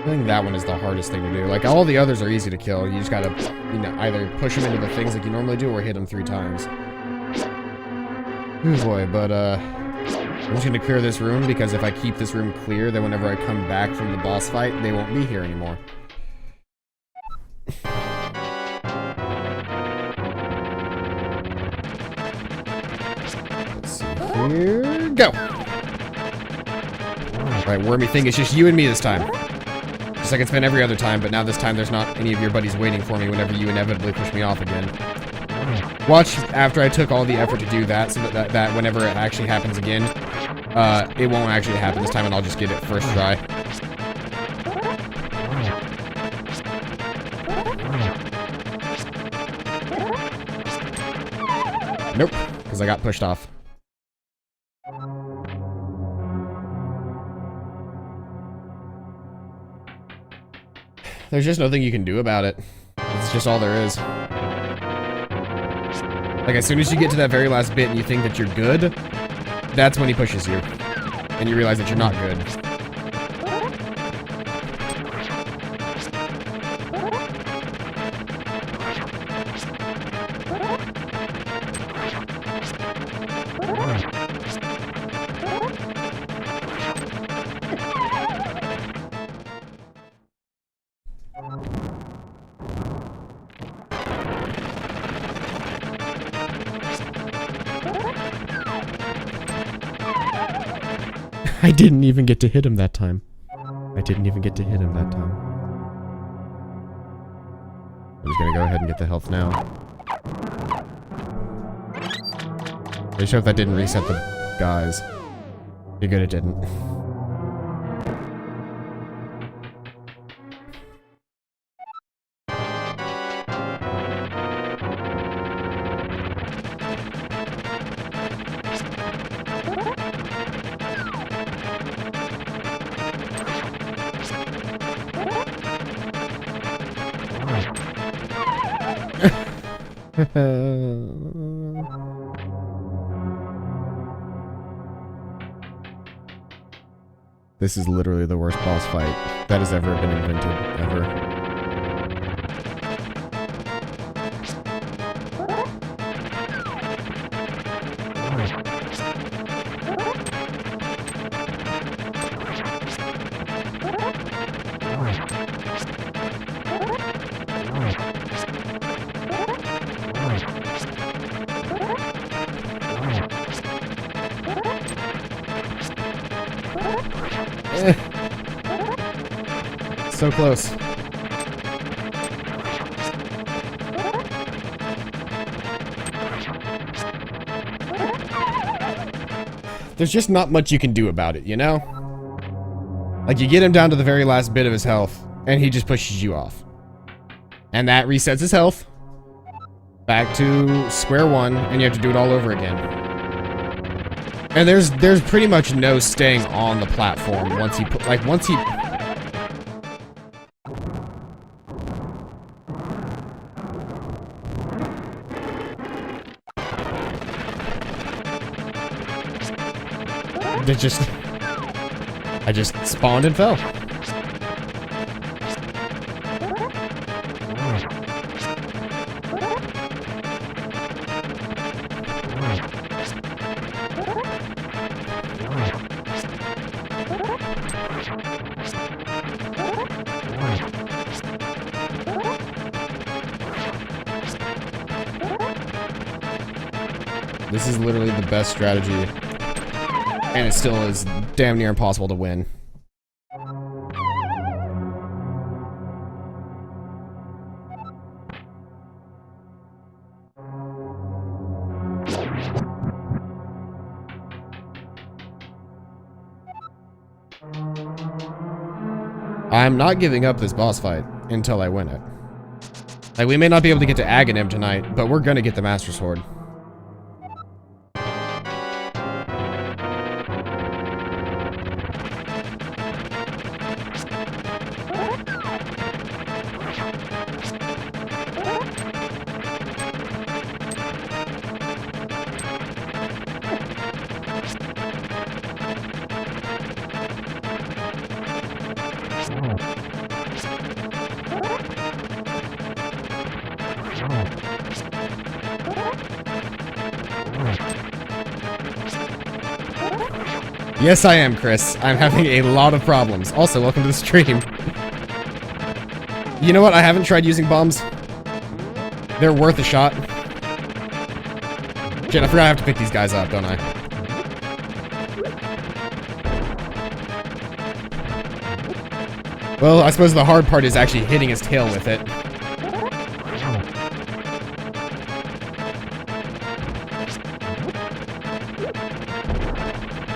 I think that one is the hardest thing to do. Like, all the others are easy to kill. You just gotta, you know, either push them into the things like you normally do or hit them 3 times. Oh boy, but, I'm just gonna clear this room because if I keep this room clear, then whenever I come back from the boss fight, they won't be here anymore. Let's see here. Go! Alright, wormy thing, it's just you and me this time. Just like it's been every other time, but now this time there's not any of your buddies waiting for me whenever you inevitably push me off again. Watch after I took all the effort to do that, so that whenever it actually happens again, it won't actually happen this time and I'll just get it first try. Nope, because I got pushed off. There's just nothing you can do about it. It's just all there is. Like, as soon as you get to that very last bit and you think that you're good, that's when he pushes you. And you realize that you're not good. I didn't even get to hit him that time. I'm just gonna go ahead and get the health now. Pretty sure if that didn't reset the guys. Be good it didn't. This is literally the worst boss fight that has ever been invented, ever. So close. There's just not much you can do about it, you know? Like, you get him down to the very last bit of his health, and he just pushes you off. And that resets his health. Back to square one, and you have to do it all over again. And there's pretty much no staying on the platform once he once he... I just spawned and fell. This is literally the best strategy, and it still is damn near impossible to win. I'm not giving up this boss fight until I win it. Like, we may not be able to get to Aghanim tonight, but we're gonna get the Master Sword. Yes, I am, Chris. I'm having a lot of problems. Also, welcome to the stream. You know what? I haven't tried using bombs. They're worth a shot. Shit, I forgot I have to pick these guys up, don't I? Well, I suppose the hard part is actually hitting his tail with it.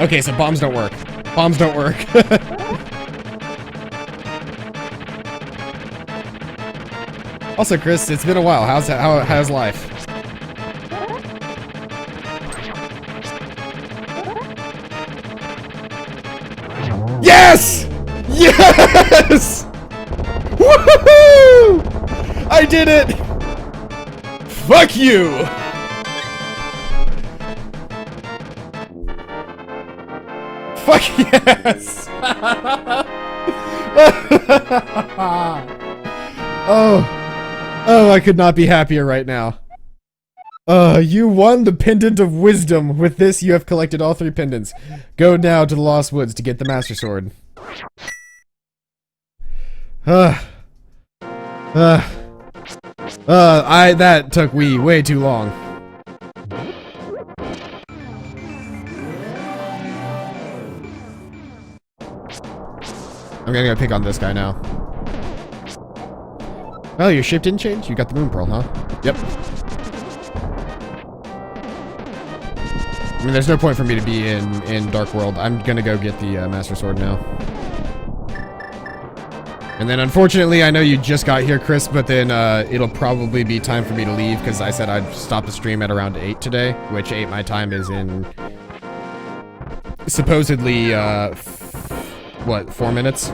Okay, so bombs don't work. Bombs don't work. Also, Chris, it's been a while. How's life? Yes! Yes! Woohoo! I did it! Fuck you! Fuck yes! Oh, I could not be happier right now. You won the Pendant of Wisdom. With this, you have collected all 3 pendants. Go now to the Lost Woods to get the Master Sword. That took way too long. I'm gonna go pick on this guy now. Oh, your shape didn't change? You got the Moon Pearl, huh? Yep. I mean, there's no point for me to be in Dark World. I'm gonna go get the Master Sword now. And then, unfortunately, I know you just got here, Chris, but then it'll probably be time for me to leave, because I said I'd stop the stream at around 8 today, which 8 my time is in supposedly, what, 4 minutes?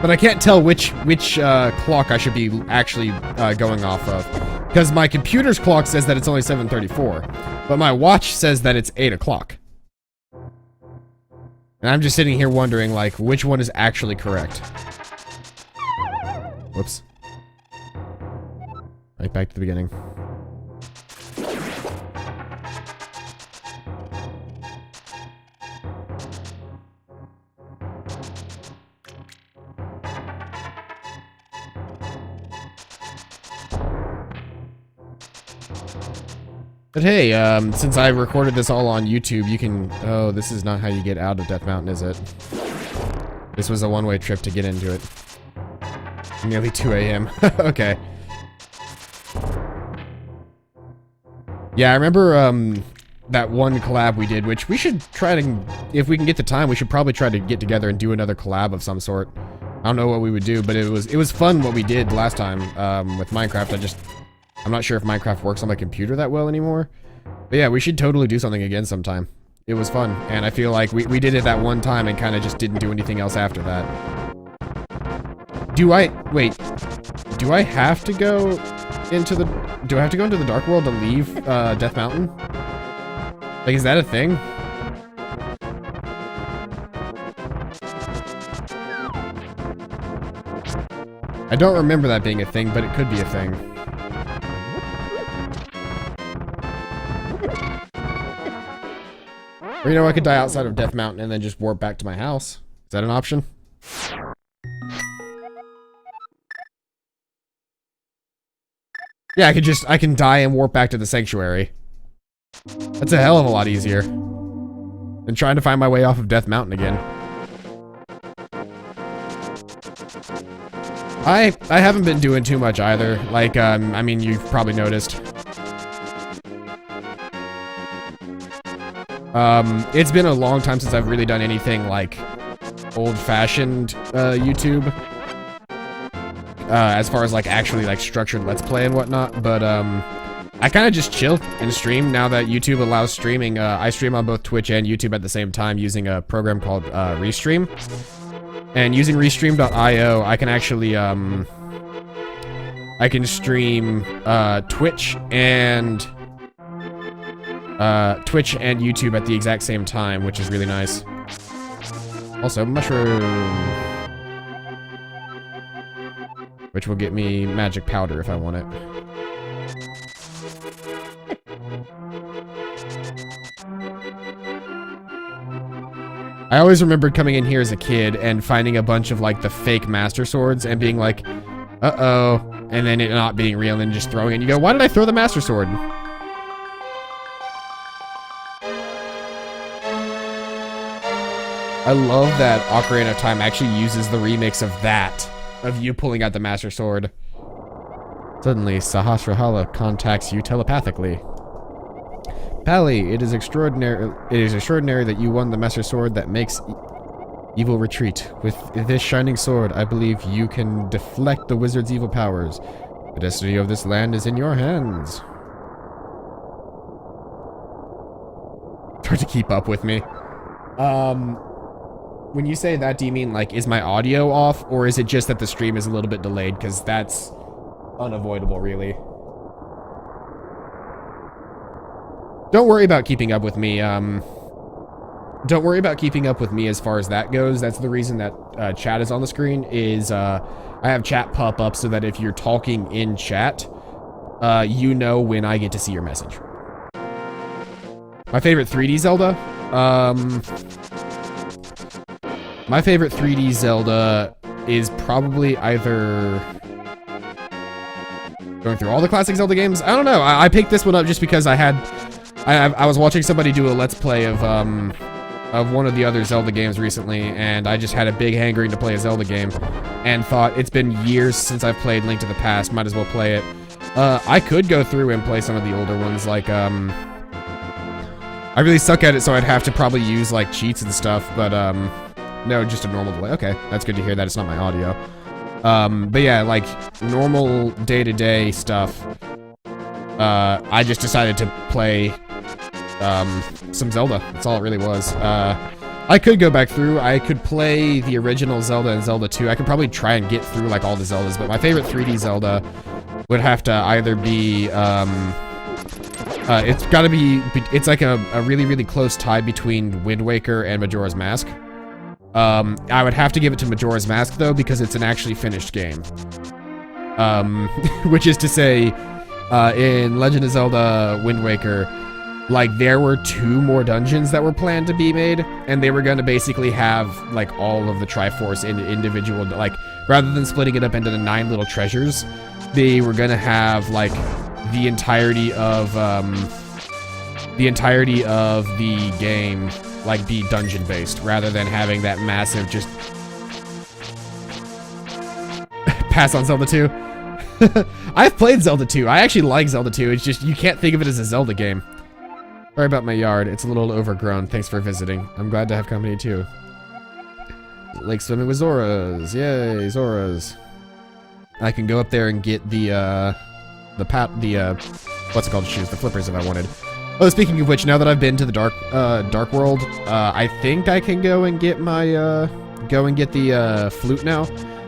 But I can't tell which clock I should be actually going off of. Because my computer's clock says that it's only 7:34. But my watch says that it's 8 o'clock. And I'm just sitting here wondering, like, which one is actually correct. Whoops. Right back to the beginning. But hey, since I recorded this all on YouTube, you can... Oh, this is not how you get out of Death Mountain, is it? This was a one-way trip to get into it. Nearly 2 a.m. Okay. Yeah, I remember, that one collab we did, which we should try to... If we can get the time, we should probably try to get together and do another collab of some sort. I don't know what we would do, but it was fun what we did last time, with Minecraft. I'm not sure if Minecraft works on my computer that well anymore. But yeah, we should totally do something again sometime. It was fun, and I feel like we did it that one time and kind of just didn't do anything else after that. Wait, do I have to go into the... Do I have to go into the Dark World to leave, Death Mountain? Like, is that a thing? I don't remember that being a thing, but it could be a thing. Or, you know, I could die outside of Death Mountain and then just warp back to my house. Is that an option? Yeah, I can die and warp back to the Sanctuary. That's a hell of a lot easier than trying to find my way off of Death Mountain again. I haven't been doing too much either. Like, I mean, you've probably noticed. It's been a long time since I've really done anything like old-fashioned YouTube. As far as like actually like structured Let's Play and whatnot, but I kind of just chill and stream now that YouTube allows streaming. I stream on both Twitch and YouTube at the same time using a program called Restream. And using Restream.io, I can actually I can stream Twitch and YouTube at the exact same time, which is really nice. Also, mushroom, which will get me magic powder if I want it. I always remembered coming in here as a kid and finding a bunch of like the fake Master Swords and being like, uh-oh, and then it not being real and then just throwing it. And you go, why did I throw the Master Sword? I love that Ocarina of Time actually uses the remix of that, of you pulling out the Master Sword. Suddenly, Sahasrahala contacts you telepathically. Pally, it is extraordinary that you won the Master Sword that makes evil retreat. With this shining sword, I believe you can deflect the wizard's evil powers. The destiny of this land is in your hands. Hard to keep up with me. When you say that, do you mean, like, is my audio off, or is it just that the stream is a little bit delayed? Because that's unavoidable, really. Don't worry about keeping up with me, don't worry about keeping up with me as far as that goes. That's the reason that chat is on the screen, is I have chat pop up so that if you're talking in chat, you know when I get to see your message. My favorite 3D Zelda? My favorite 3D Zelda is probably either... going through all the classic Zelda games? I don't know. I picked this one up just because I was watching somebody do a Let's Play of one of the other Zelda games recently, and I just had a big hankering to play a Zelda game, and thought, it's been years since I've played Link to the Past, might as well play it. I could go through and play some of the older ones, like, I really suck at it, so I'd have to probably use, like, cheats and stuff, but, no, just a normal delay. Okay, that's good to hear that it's not my audio. But yeah, like, normal day-to-day stuff, I just decided to play, some Zelda. That's all it really was. I could go back through. I could play the original Zelda and Zelda 2. I could probably try and get through, like, all the Zeldas, but my favorite 3D Zelda would have to either be, it's gotta be, it's like a really, really close tie between Wind Waker and Majora's Mask. I would have to give it to Majora's Mask, though, because it's an actually finished game. Which is to say, in Legend of Zelda Wind Waker, like, there were 2 more dungeons that were planned to be made, and they were gonna basically have, like, all of the Triforce in individual, like, rather than splitting it up into the 9 little treasures, they were gonna have, like, the entirety of the game, like, be dungeon-based, rather than having that massive just... pass on Zelda 2. I've played Zelda 2. I actually like Zelda 2. It's just, you can't think of it as a Zelda game. Sorry about my yard. It's a little overgrown. Thanks for visiting. I'm glad to have company, too. Lake swimming with Zoras. Yay, Zoras. I can go up there and get what's it called, shoes, the flippers if I wanted. Oh, speaking of which, now that I've been to the Dark World, I think I can go and get my, the flute now.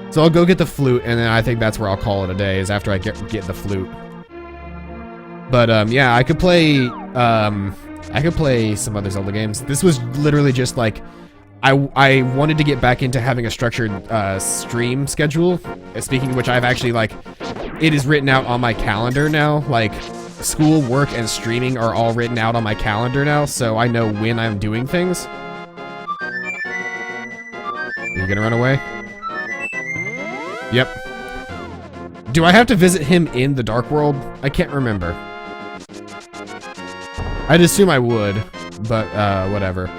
So I'll go get the flute, and then I think that's where I'll call it a day, is after I get the flute. But, yeah, I could play some other Zelda games. This was literally just, like, I wanted to get back into having a structured, stream schedule. Speaking of which, I've actually, like, it is written out on my calendar now, like, school, work, and streaming are all written out on my calendar now, so I know when I'm doing things. Are you gonna run away? Yep. Do I have to visit him in the Dark World? I can't remember. I'd assume I would, but, whatever.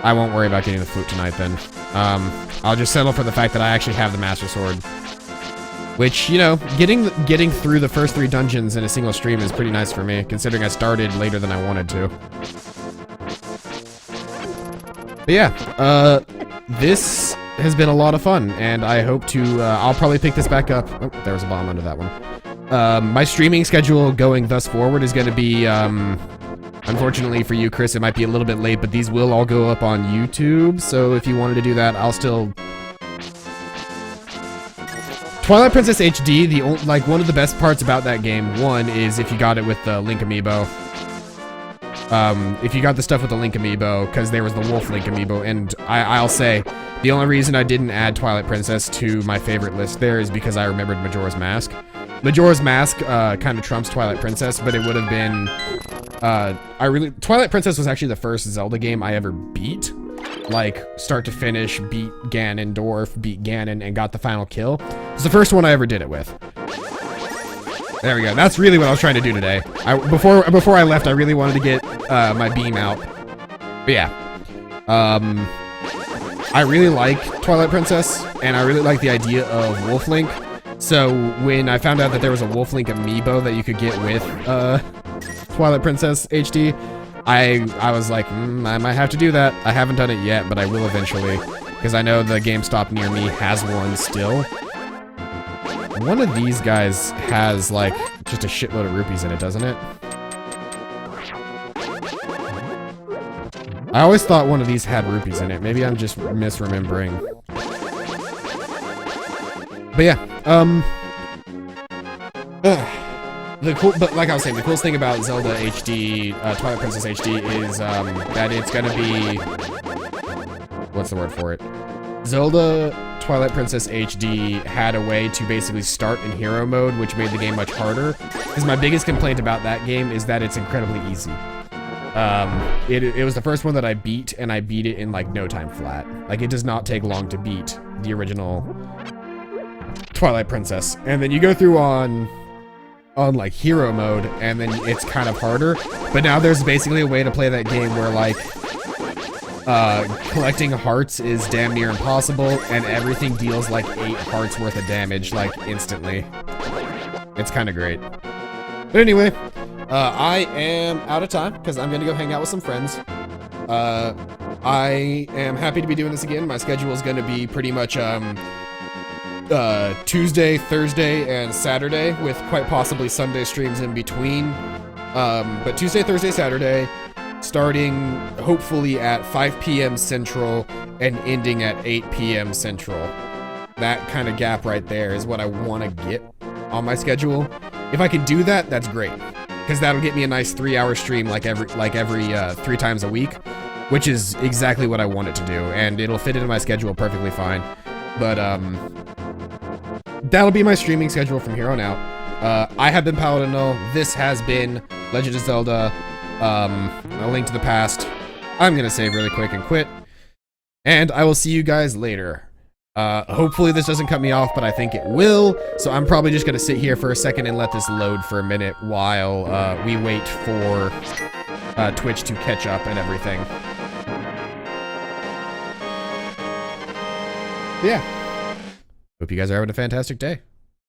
I won't worry about getting the flute tonight, then. I'll just settle for the fact that I actually have the Master Sword. Which, you know, getting through the first 3 dungeons in a single stream is pretty nice for me, considering I started later than I wanted to. But yeah, this has been a lot of fun, and I hope to, I'll probably pick this back up. Oh, there was a bomb under that one. My streaming schedule going thus forward is gonna be, unfortunately for you, Chris, it might be a little bit late, but these will all go up on YouTube, so if you wanted to do that, I'll still... Twilight Princess HD, like, one of the best parts about that game, one, is if you got it with the Link Amiibo. If you got the stuff with the Link Amiibo, because there was the Wolf Link Amiibo, and I'll say, the only reason I didn't add Twilight Princess to my favorite list there is because I remembered Majora's Mask. Majora's Mask, kind of trumps Twilight Princess, but it would have been, Twilight Princess was actually the first Zelda game I ever beat. like, start to finish, beat Ganondorf, beat Ganon, and got the final kill. It's the first one I ever did it with. There we go. That's really what I was trying to do today. Before I left, I really wanted to get my beam out. But yeah. I really like Twilight Princess, and I really like the idea of Wolf Link. So when I found out that there was a Wolf Link amiibo that you could get with Twilight Princess HD, I was like, I might have to do that. I haven't done it yet, but I will eventually, because I know the GameStop near me has one still. One of these guys has, like, just a shitload of rupees in it, doesn't it? I always thought one of these had rupees in it. Maybe I'm just misremembering. But yeah, but like I was saying, the coolest thing about Zelda HD, Twilight Princess HD is, that it's gonna be, what's the word for it? Zelda Twilight Princess HD had a way to basically start in hero mode, which made the game much harder. Because my biggest complaint about that game is that it's incredibly easy. It was the first one that I beat, and I beat it in like no time flat. Like, it does not take long to beat the original Twilight Princess. And then you go through on like hero mode, and then it's kind of harder. But now there's basically a way to play that game where like collecting hearts is damn near impossible, and everything deals like 8 hearts worth of damage, like, instantly. It's kind of great. But anyway, I am out of time, because I'm going to go hang out with some friends. I am happy to be doing this again. My schedule is going to be pretty much, Tuesday, Thursday, and Saturday, with quite possibly Sunday streams in between. But Tuesday, Thursday, Saturday, starting hopefully at 5 p.m. Central and ending at 8 p.m. Central. That kind of gap right there is what I want to get on my schedule. If I can do that, that's great, because that'll get me a nice 3-hour stream like every 3 times a week, which is exactly what I want it to do, and it'll fit into my schedule perfectly fine. But that'll be my streaming schedule from here on out. I have been Paladin Null. This has been Legend of Zelda, A Link to the Past. I'm gonna save really quick and quit, and I will see you guys later. Hopefully this doesn't cut me off, but I think it will, so I'm probably just gonna sit here for a second and let this load for a minute while we wait for Twitch to catch up and everything. Yeah. Hope you guys are having a fantastic day.